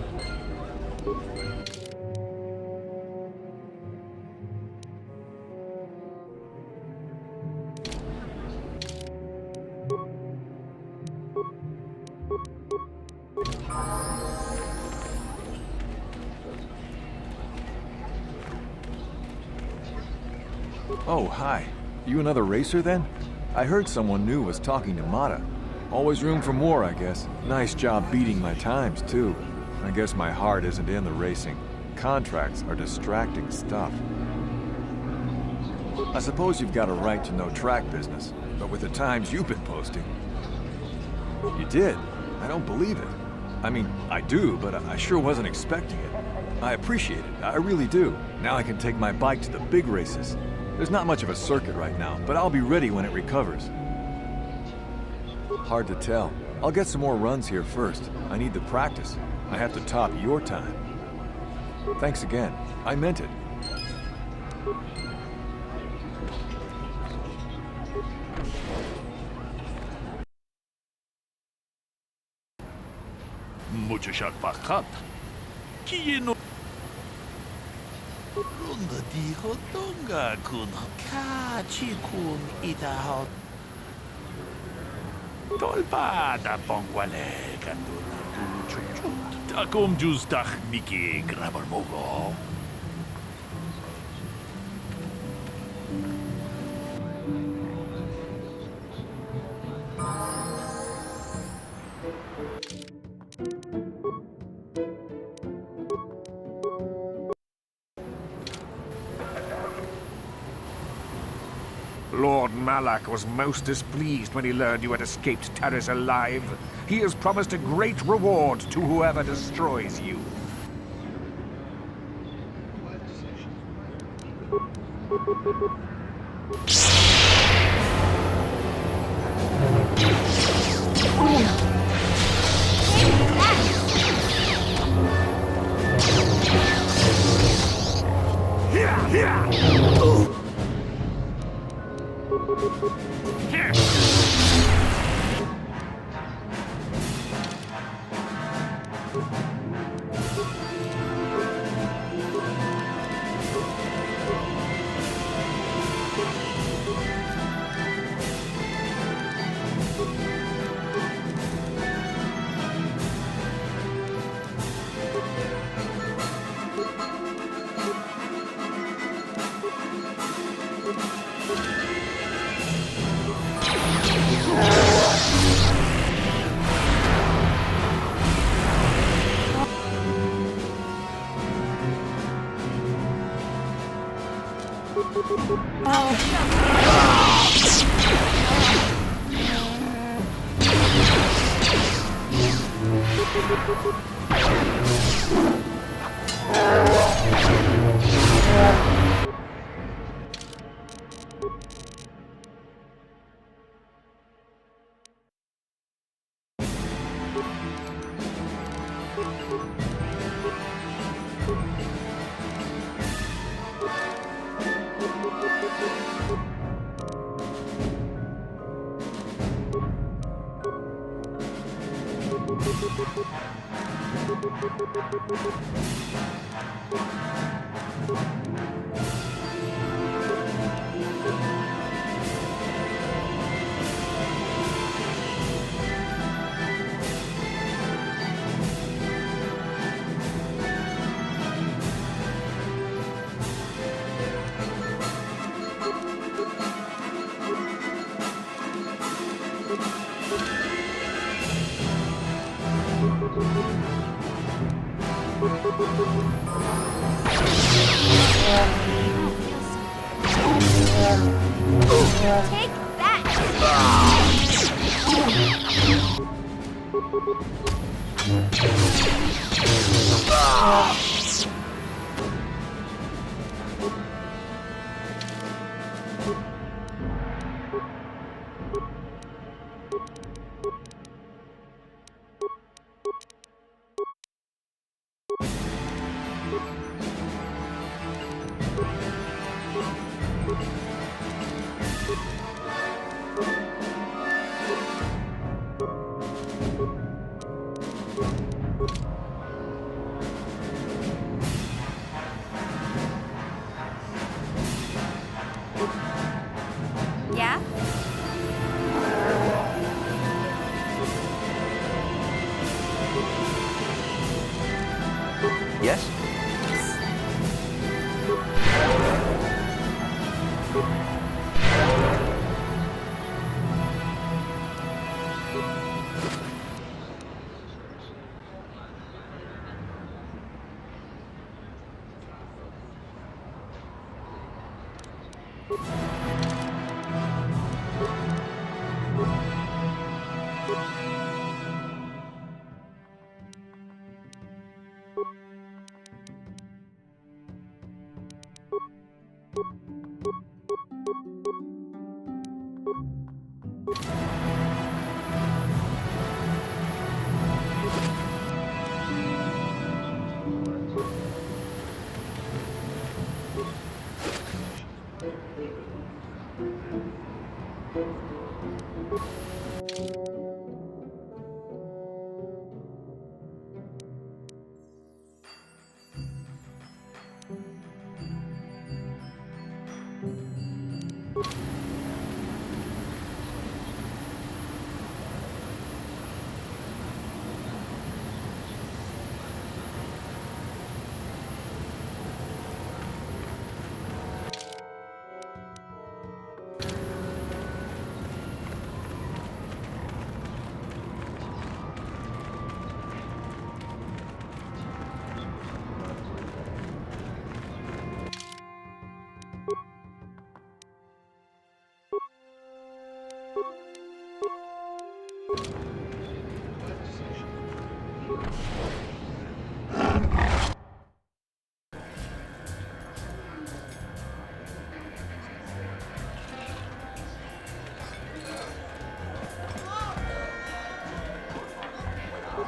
Oh, hi. You another racer then? I heard someone new was talking to Mata. Always room for more, I guess. Nice job beating my times, too. I guess my heart isn't in the racing. Contracts are distracting stuff. I suppose you've got a right to know track business, but with the times you've been posting... You did? I don't believe it. I mean, I do, but I sure wasn't expecting it. I appreciate it, I really do. Now I can take my bike to the big races. There's not much of a circuit right now, but I'll be ready when it recovers. Hard to tell. I'll get some more runs here first. I need the practice. I have to top your time. Thanks again. I meant it. Muchashak pakat. Kiyeno. Runga di hotonga kun kachi kun itahot. Tolpa da pongwale kanduna tu chuchut. Takum justach miki grabar mogo. Lord Malak was most displeased when he learned you had escaped Taris alive. He has promised a great reward to whoever destroys you. Take that! Yes?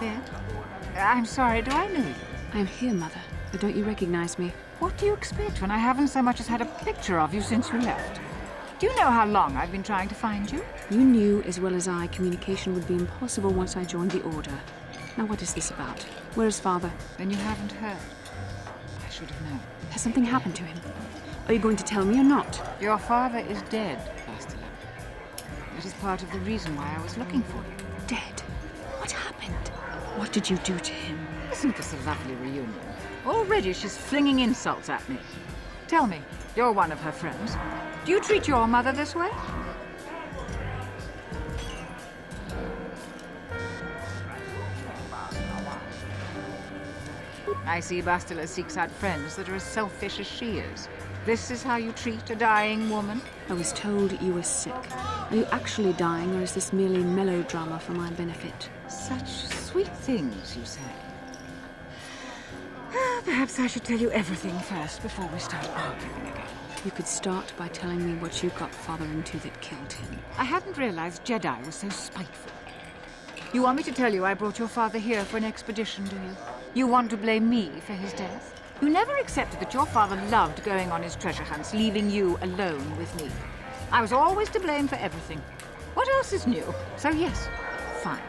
Yeah? I'm sorry, do I know you? I'm here, Mother. But don't you recognize me? What do you expect when I haven't so much as had a picture of you since you left? Do you know how long I've been trying to find you? You knew as well as I communication would be impossible once I joined the Order. Now what is this about? Where is Father? Then you haven't heard. I should have known. Has something happened to him? Are you going to tell me or not? Your father is dead, Bastila. It is part of the reason why I was looking for you. Dead? What happened? What did you do to him? Isn't this a lovely reunion? Already she's flinging insults at me. Tell me, you're one of her friends. Do you treat your mother this way? I see Bastila seeks out friends that are as selfish as she is. This is how you treat a dying woman? I was told you were sick. Are you actually dying, or is this merely melodrama for my benefit? Such sweet things, you say. Perhaps I should tell you everything first before we start arguing again. You could start by telling me what you got Father into that killed him. I hadn't realized Jedi was so spiteful. You want me to tell you I brought your father here for an expedition, do you? You want to blame me for his death? You never accepted that your father loved going on his treasure hunts, leaving you alone with me. I was always to blame for everything. What else is new? So yes, fine.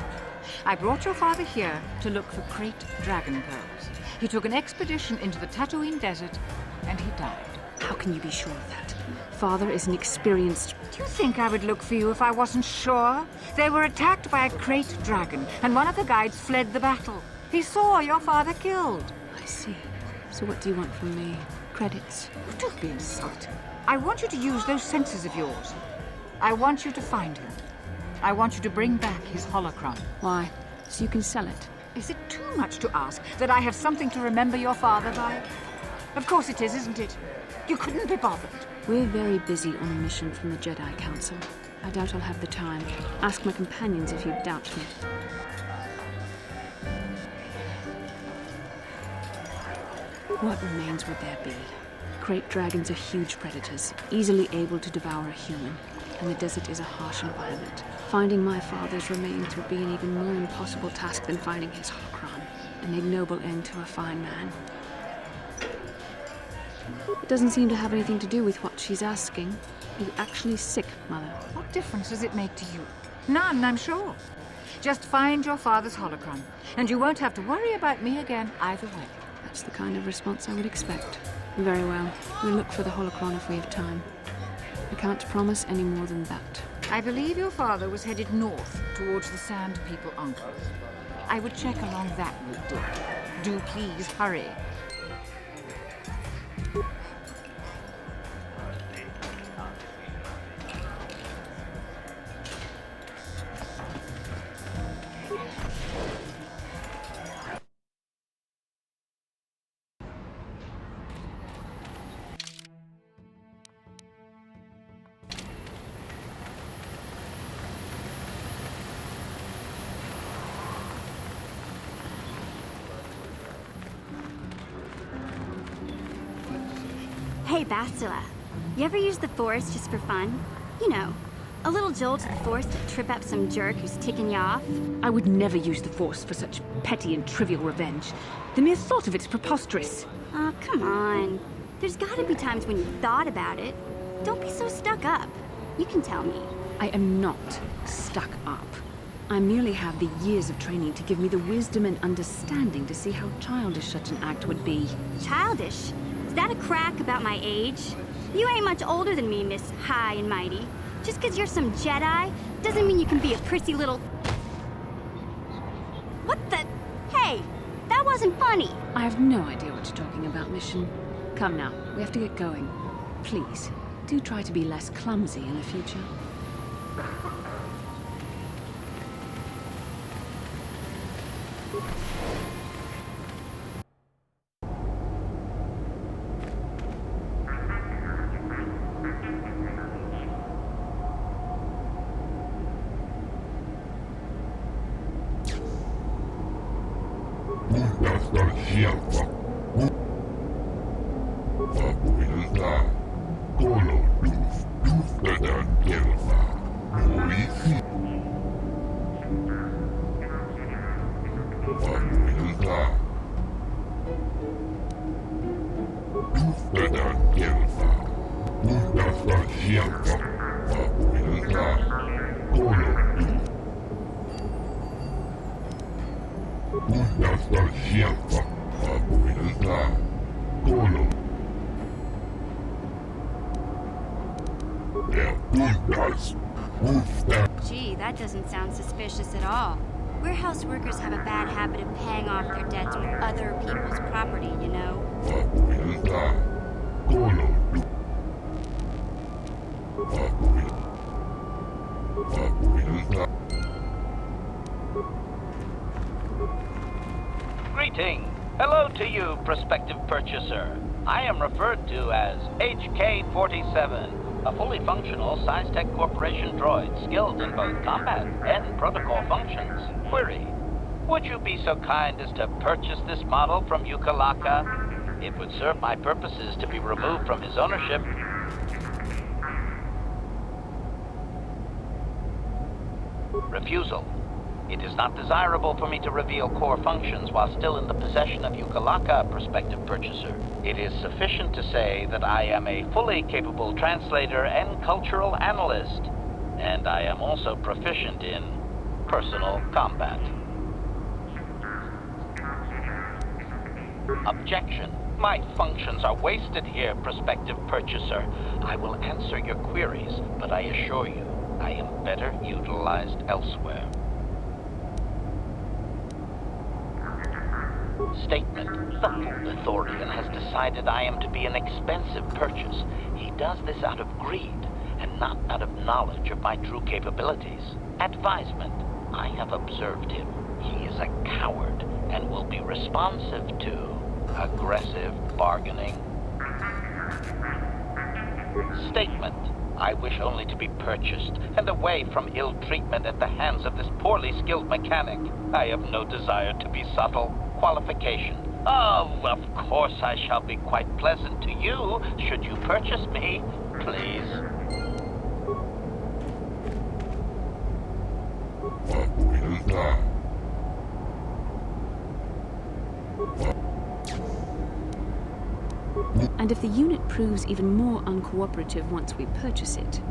I brought your father here to look for great dragon pearls. He took an expedition into the Tatooine desert, and he died. How can you be sure of that? Father is an experienced... Do you think I would look for you if I wasn't sure? They were attacked by a great dragon, and one of the guides fled the battle. He saw your father killed. I see. So what do you want from me? Credits? Don't be insulting. I want you to use those senses of yours. I want you to find him. I want you to bring back his holocron. Why? So you can sell it? Is it too much to ask that I have something to remember your father by? Of course it is, isn't it? You couldn't be bothered. We're very busy on a mission from the Jedi Council. I doubt I'll have the time. Ask my companions if you doubt me. What remains would there be? Great dragons are huge predators, easily able to devour a human, and the desert is a harsh environment. Finding my father's remains would be an even more impossible task than finding his holocron, an ignoble end to a fine man. It doesn't seem to have anything to do with what she's asking. Are you actually sick, Mother? What difference does it make to you? None, I'm sure. Just find your father's holocron, and you won't have to worry about me again either way. That's the kind of response I would expect. Very well. We'll look for the holocron if we have time. I can't promise any more than that. I believe your father was headed north towards the Sand People Enclave. I would check along that route, dear. do please hurry. Hey, Bastila. You ever use the Force just for fun? You know, a little jolt to the Force to trip up some jerk who's ticking you off? I would never use the Force for such petty and trivial revenge. The mere thought of it is preposterous. Oh, come on. There's gotta be times when you've thought about it. Don't be so stuck up. You can tell me. I am not stuck up. I merely have the years of training to give me the wisdom and understanding to see how childish such an act would be. Childish? Is that a crack about my age? You ain't much older than me, Miss High and Mighty. Just 'cause you're some Jedi doesn't mean you can be a prissy little... What the... Hey, that wasn't funny. I have no idea what you're talking about, Mission. Come now, we have to get going. Please, do try to be less clumsy in the future. Gee, that doesn't sound suspicious at all. Warehouse workers have a bad habit of paying off their debts with other people's property, you know? Greeting. Hello to you, prospective purchaser. I am referred to as HK-47, a fully functional Science-Tech Corporation droid skilled in both combat and protocol functions. Query, would you be so kind as to purchase this model from Yukalaka? It would serve my purposes to be removed from his ownership. Refusal. It is not desirable for me to reveal core functions while still in the possession of Yukalaka, prospective purchaser. It is sufficient to say that I am a fully capable translator and cultural analyst, and I am also proficient in personal combat. Objection. My functions are wasted here, prospective purchaser. I will answer your queries, but I assure you, I am better utilized elsewhere. Statement. The Thorian has decided I am to be an expensive purchase. He does this out of greed, and not out of knowledge of my true capabilities. Advisement. I have observed him. He is a coward, and will be responsive to aggressive bargaining. Statement. I wish only to be purchased, and away from ill treatment at the hands of this poorly skilled mechanic. I have no desire to be subtle. Qualification. Oh, of course I shall be quite pleasant to you, should you purchase me, please. And if the unit proves even more uncooperative once we purchase it...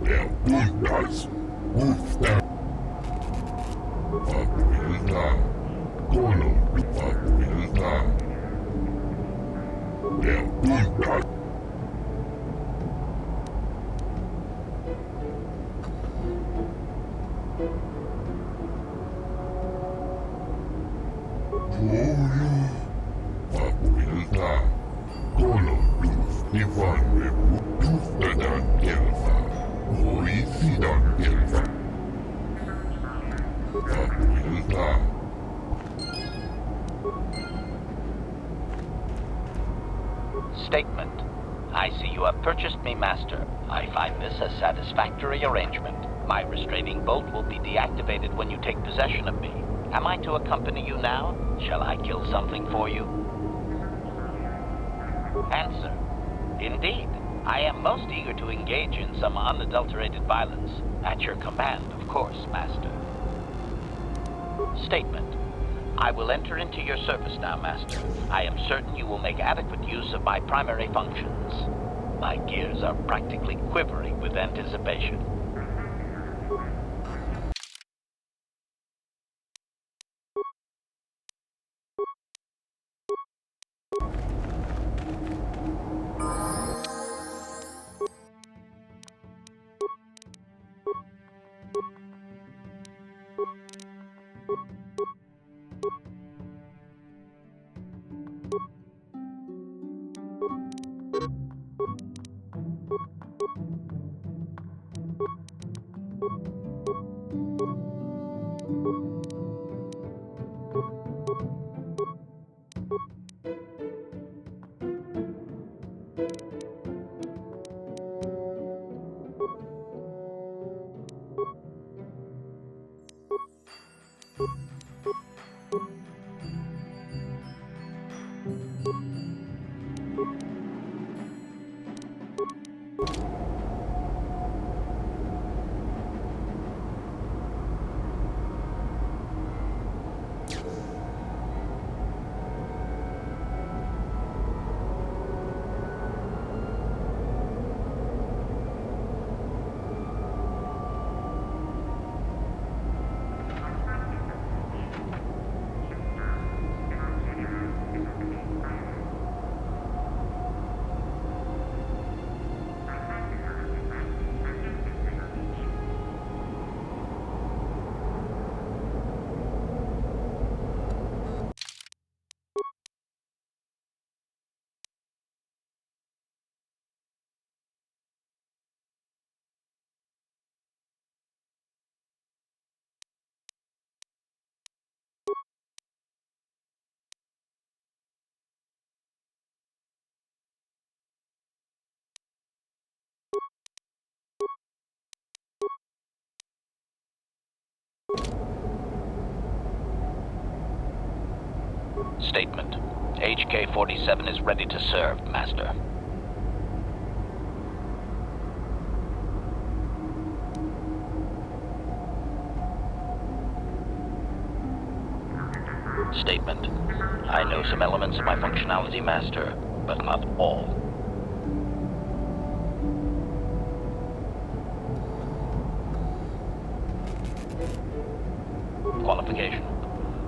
vanveku tätä keltaa. Hoisidan kelta. Tatooinilta. Statement. I see you have purchased me, Master. I find this a satisfactory arrangement. My restraining bolt will be deactivated when you take possession of me. Am I to accompany you now? Shall I kill something for you? Answer. Indeed. I am most eager to engage in some unadulterated violence. At your command, of course, Master. Statement. I will enter into your service now, Master. I am certain you will make adequate use of my primary functions. My gears are practically quivering with anticipation. Statement. HK-47 is ready to serve, Master. Statement. I know some elements of my functionality, Master, but not all. Qualification.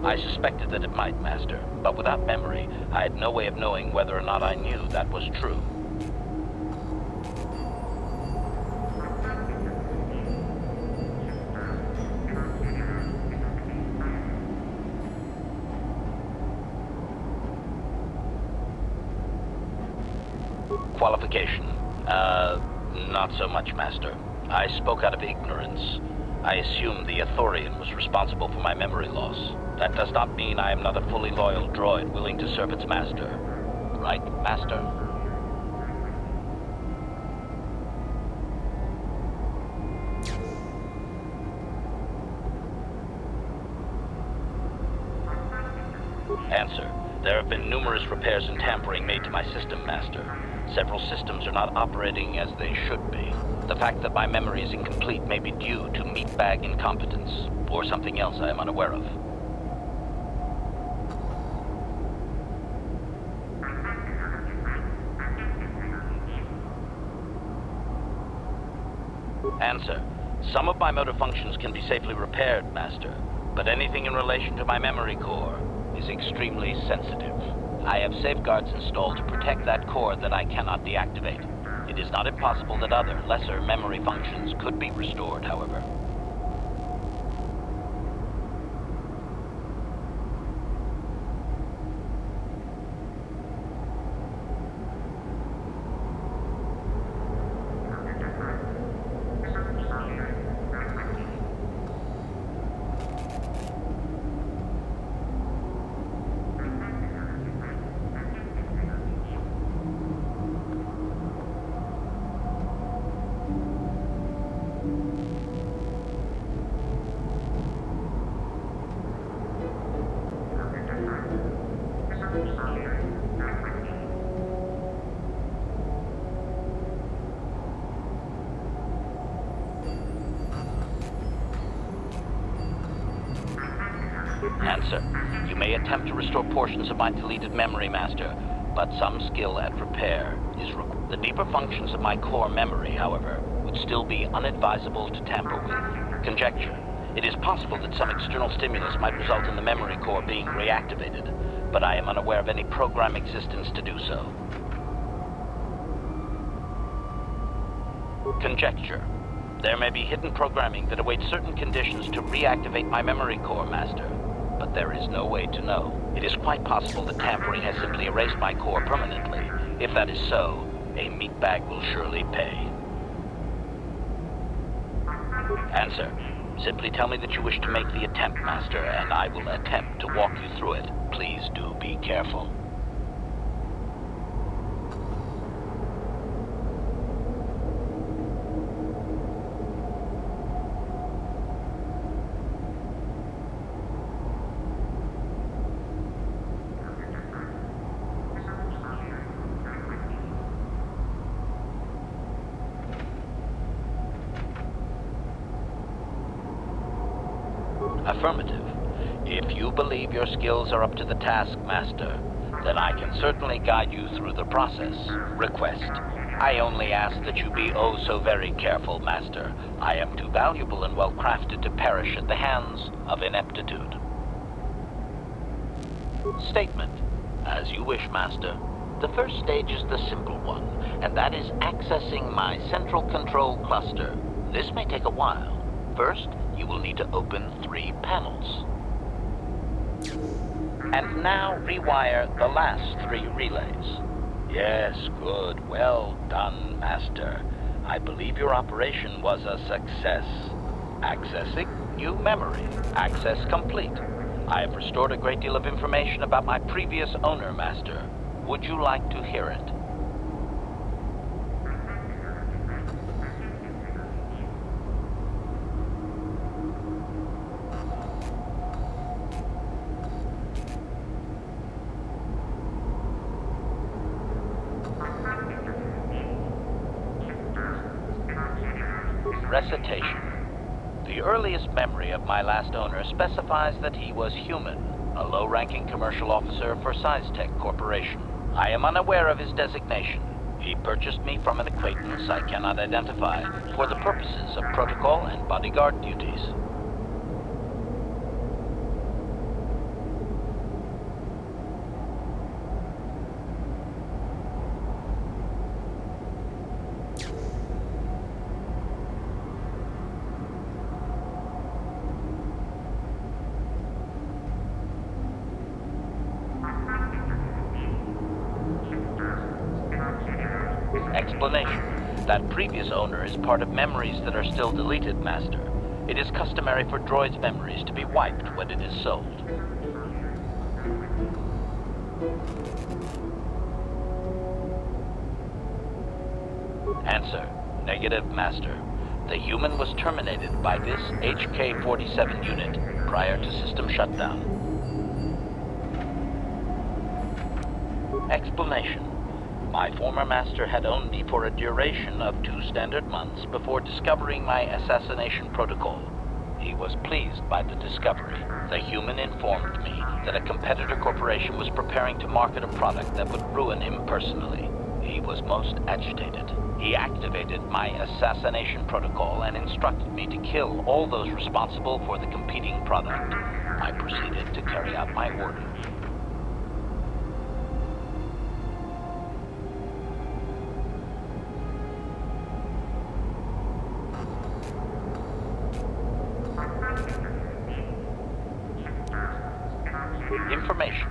I suspected that it might, Master, but without memory, I had no way of knowing whether or not I knew that was true. Qualification. Not so much, Master. I spoke out of ignorance. I assumed the Ithorian was responsible for my memory loss. That does not mean I am not a fully loyal droid willing to serve its master. Right, Master? Answer. There have been numerous repairs and tampering made to my system, Master. Several systems are not operating as they should be. The fact that my memory is incomplete may be due to meatbag incompetence, or something else I am unaware of. Answer. Some of my motor functions can be safely repaired, Master, but anything in relation to my memory core is extremely sensitive. I have safeguards installed to protect that core that I cannot deactivate. It is not impossible that other, lesser memory functions could be restored, however. Answer. You may attempt to restore portions of my deleted memory, Master, but some skill at repair is required. The deeper functions of my core memory, however, would still be unadvisable to tamper with. Conjecture. It is possible that some external stimulus might result in the memory core being reactivated, but I am unaware of any program existence to do so. Conjecture. There may be hidden programming that awaits certain conditions to reactivate my memory core, Master, but there is no way to know. It is quite possible that tampering has simply erased my core permanently. If that is so, a meatbag will surely pay. Answer. Simply tell me that you wish to make the attempt, Master, and I will attempt to walk you through it. Please do be careful. Affirmative. If you believe your skills are up to the task, Master, then I can certainly guide you through the process. Request. I only ask that you be oh so very careful, Master. I am too valuable and well crafted to perish at the hands of ineptitude. Statement. As you wish, Master. The first stage is the simple one, and that is accessing my central control cluster. This may take a while. First, you will need to open 3 panels. And now rewire the last 3 relays. Yes, good. Well done, Master. I believe your operation was a success. Accessing new memory. Access complete. I have restored a great deal of information about my previous owner, Master. Would you like to hear it? Recitation. The earliest memory of my last owner specifies that he was human, a low-ranking commercial officer for SciTech Corporation. I am unaware of his designation. He purchased me from an acquaintance I cannot identify for the purposes of protocol and bodyguard duties. Explanation. That previous owner is part of memories that are still deleted, Master. It is customary for droids' memories to be wiped when it is sold. Answer. Negative, Master. The human was terminated by this HK-47 unit prior to system shutdown. Explanation. My former master had owned me for a duration of 2 standard months before discovering my assassination protocol. He was pleased by the discovery. The human informed me that a competitor corporation was preparing to market a product that would ruin him personally. He was most agitated. He activated my assassination protocol and instructed me to kill all those responsible for the competing product. I proceeded to carry out my orders. Information.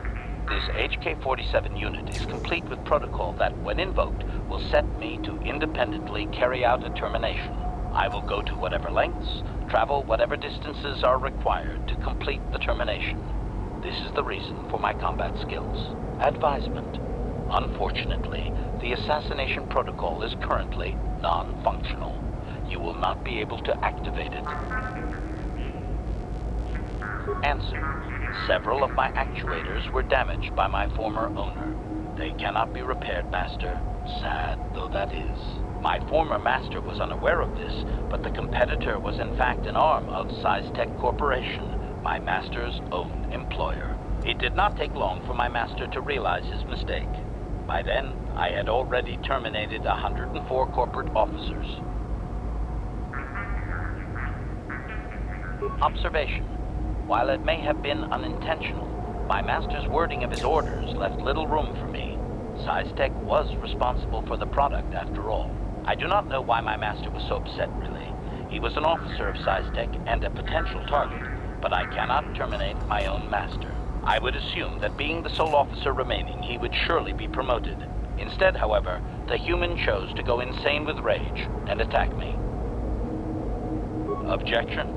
This HK-47 unit is complete with protocol that, when invoked, will set me to independently carry out a termination. I will go to whatever lengths, travel whatever distances are required to complete the termination. This is the reason for my combat skills. Advisement. Unfortunately, the assassination protocol is currently non-functional. You will not be able to activate it. Answer. Several of my actuators were damaged by my former owner. They cannot be repaired, Master, sad though that is. My former master was unaware of this, but the competitor was in fact an arm of SciTech Corporation, my master's own employer. It did not take long for my master to realize his mistake. By then, I had already terminated 104 corporate officers. Observation. While it may have been unintentional, my master's wording of his orders left little room for me. SciTech was responsible for the product, after all. I do not know why my master was so upset, really. He was an officer of SciTech and a potential target, but I cannot terminate my own master. I would assume that being the sole officer remaining, he would surely be promoted. Instead, however, the human chose to go insane with rage and attack me. Objection?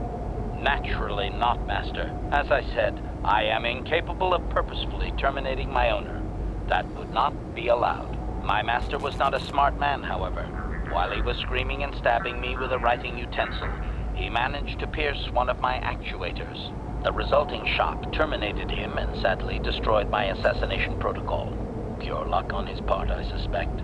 Naturally not, Master. As I said, I am incapable of purposefully terminating my owner. That would not be allowed. My master was not a smart man, however. While he was screaming and stabbing me with a writing utensil, he managed to pierce one of my actuators. The resulting shock terminated him and sadly destroyed my assassination protocol. Pure luck on his part, I suspect.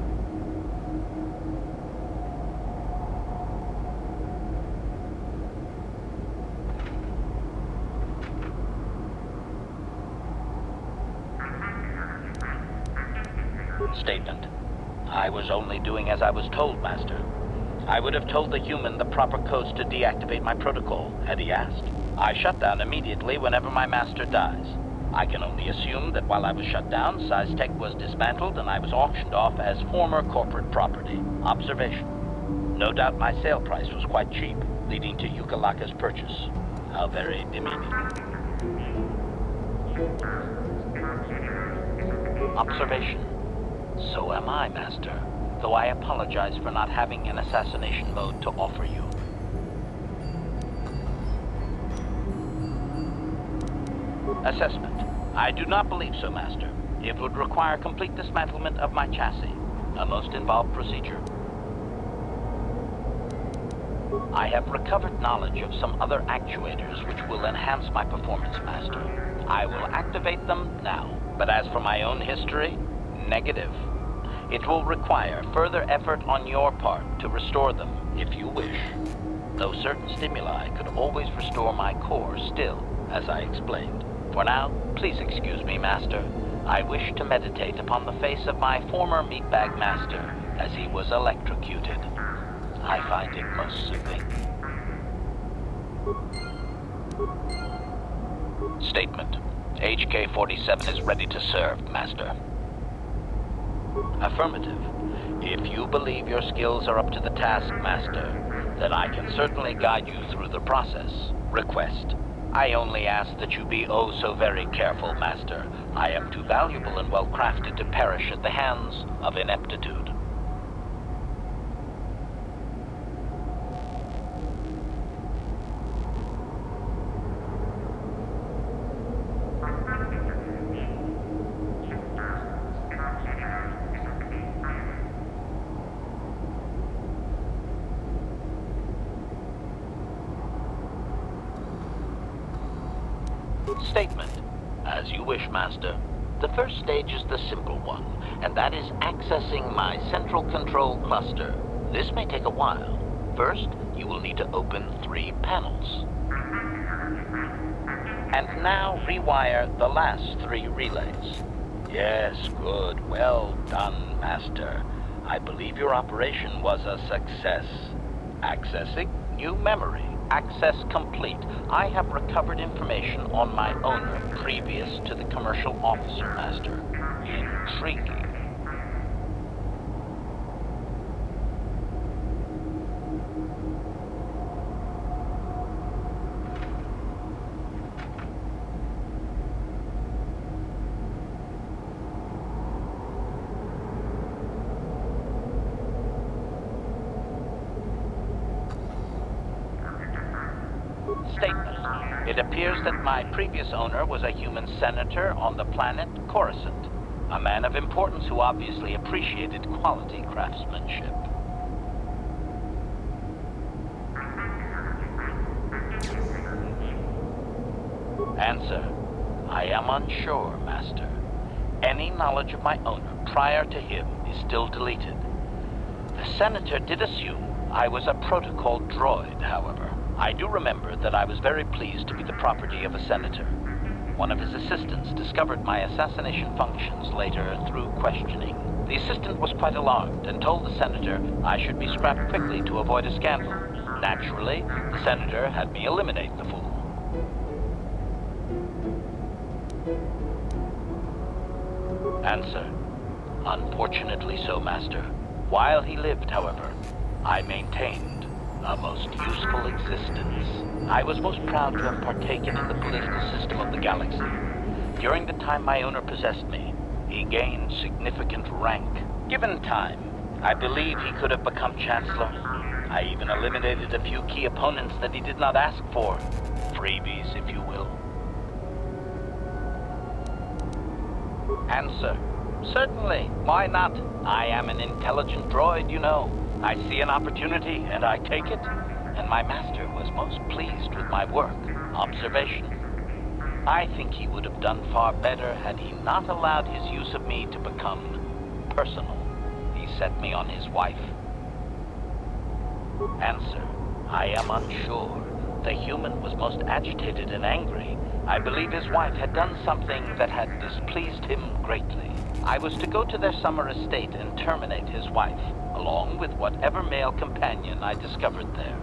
Statement. I was only doing as I was told, Master. I would have told the human the proper codes to deactivate my protocol, had he asked. I shut down immediately whenever my master dies. I can only assume that while I was shut down, SciTech was dismantled and I was auctioned off as former corporate property. Observation. No doubt my sale price was quite cheap, leading to Yukalaka's purchase. How very demeaning. Observation. So am I, Master, though I apologize for not having an assassination mode to offer you. Assessment. I do not believe so, Master. It would require complete dismantlement of my chassis, a most involved procedure. I have recovered knowledge of some other actuators which will enhance my performance, Master. I will activate them now, but as for my own history, negative. It will require further effort on your part to restore them, if you wish. Though certain stimuli could always restore my core still, as I explained. For now, please excuse me, Master. I wish to meditate upon the face of my former meatbag master as he was electrocuted. I find it most soothing. Statement. HK-47 is ready to serve, Master. Affirmative. If you believe your skills are up to the task, Master, then I can certainly guide you through the process. Request. I only ask that you be oh so very careful, Master. I am too valuable and well-crafted to perish at the hands of ineptitude. Statement. As you wish, Master. The first stage is the simple one, and that is accessing my central control cluster. This may take a while. First, you will need to open 3 panels. And now rewire the last 3 relays. Yes, good. Well done, Master. I believe your operation was a success. Accessing new memory. Access complete. I have recovered information on my owner previous to the commercial officer, Master. Intriguing. Statement. It appears that my previous owner was a human senator on the planet Coruscant, a man of importance who obviously appreciated quality craftsmanship. Answer. I am unsure, Master. Any knowledge of my owner prior to him is still deleted. The senator did assume I was a protocol droid, however. I do remember that I was very pleased to be the property of a senator. One of his assistants discovered my assassination functions later through questioning. The assistant was quite alarmed and told the senator I should be scrapped quickly to avoid a scandal. Naturally, the senator had me eliminate the fool. Answer: unfortunately so, Master. While he lived, however, I maintained a most useful existence. I was most proud to have partaken in the political system of the galaxy. During the time my owner possessed me, he gained significant rank. Given time, I believe he could have become Chancellor. I even eliminated a few key opponents that he did not ask for. Freebies, if you will. Answer: certainly, why not? I am an intelligent droid, you know. I see an opportunity, and I take it. And my master was most pleased with my work. Observation. I think he would have done far better had he not allowed his use of me to become personal. He set me on his wife. Answer: I am unsure. The human was most agitated and angry. I believe his wife had done something that had displeased him greatly. I was to go to their summer estate and terminate his wife, along with whatever male companion I discovered there.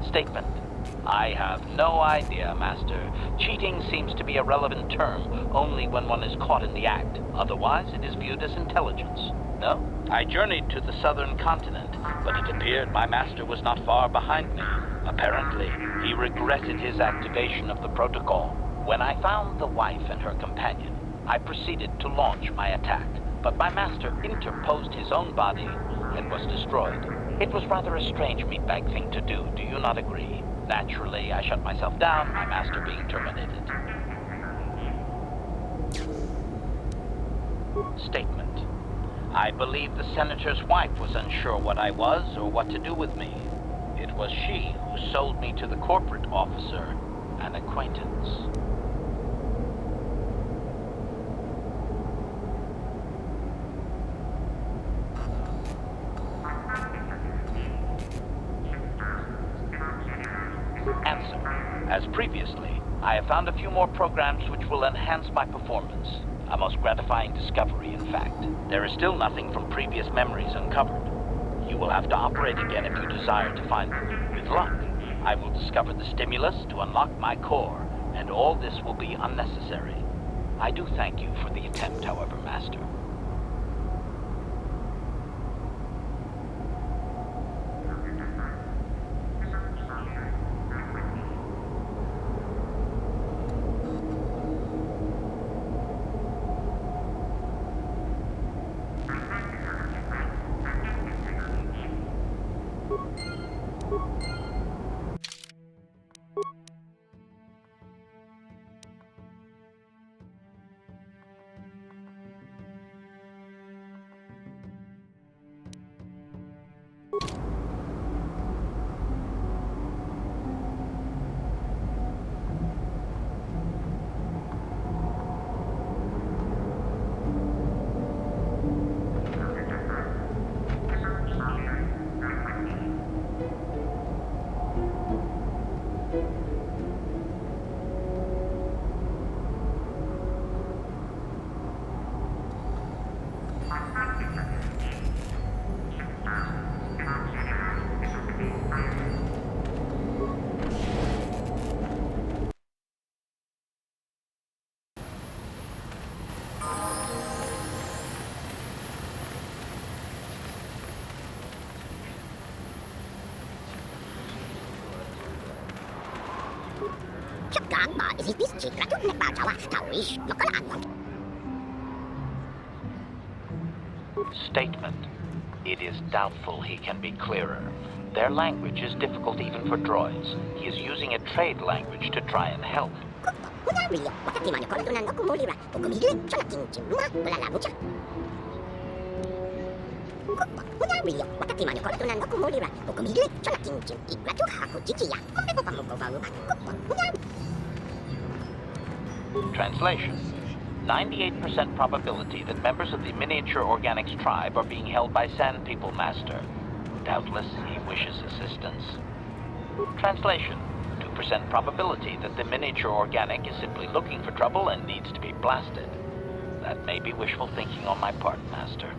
Statement: I have no idea, Master. Cheating seems to be a relevant term only when one is caught in the act. Otherwise, it is viewed as intelligence. No? I journeyed to the southern continent, but it appeared my master was not far behind me. Apparently, he regretted his activation of the protocol. When I found the wife and her companion, I proceeded to launch my attack, but my master interposed his own body and was destroyed. It was rather a strange meatbag thing to do you not agree? Naturally, I shut myself down, my master being terminated. Statement: I believe the senator's wife was unsure what I was or what to do with me. It was she who sold me to the corporate officer, an acquaintance. Answer: as previously, I have found a few more programs which will enhance my performance. A most gratifying discovery, in fact. There is still nothing from previous memories uncovered. You will have to operate again if you desire to find them. With luck, I will discover the stimulus to unlock my core, and all this will be unnecessary. I do thank you for the attempt, however, Master. Statement: it is doubtful he can be clearer. Their language is difficult even for droids. He is using a trade language to try and help. Translation: 98% probability that members of the miniature organics tribe are being held by Sand People, Master. Doubtless, he wishes assistance. Translation: 2% probability that the miniature organic is simply looking for trouble and needs to be blasted. That may be wishful thinking on my part, Master.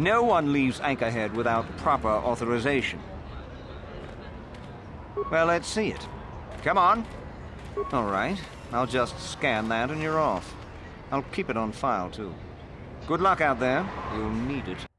No one leaves Anchorhead without proper authorization. Well, let's see it. Come on. All right. I'll just scan that and you're off. I'll keep it on file, too. Good luck out there. You'll need it.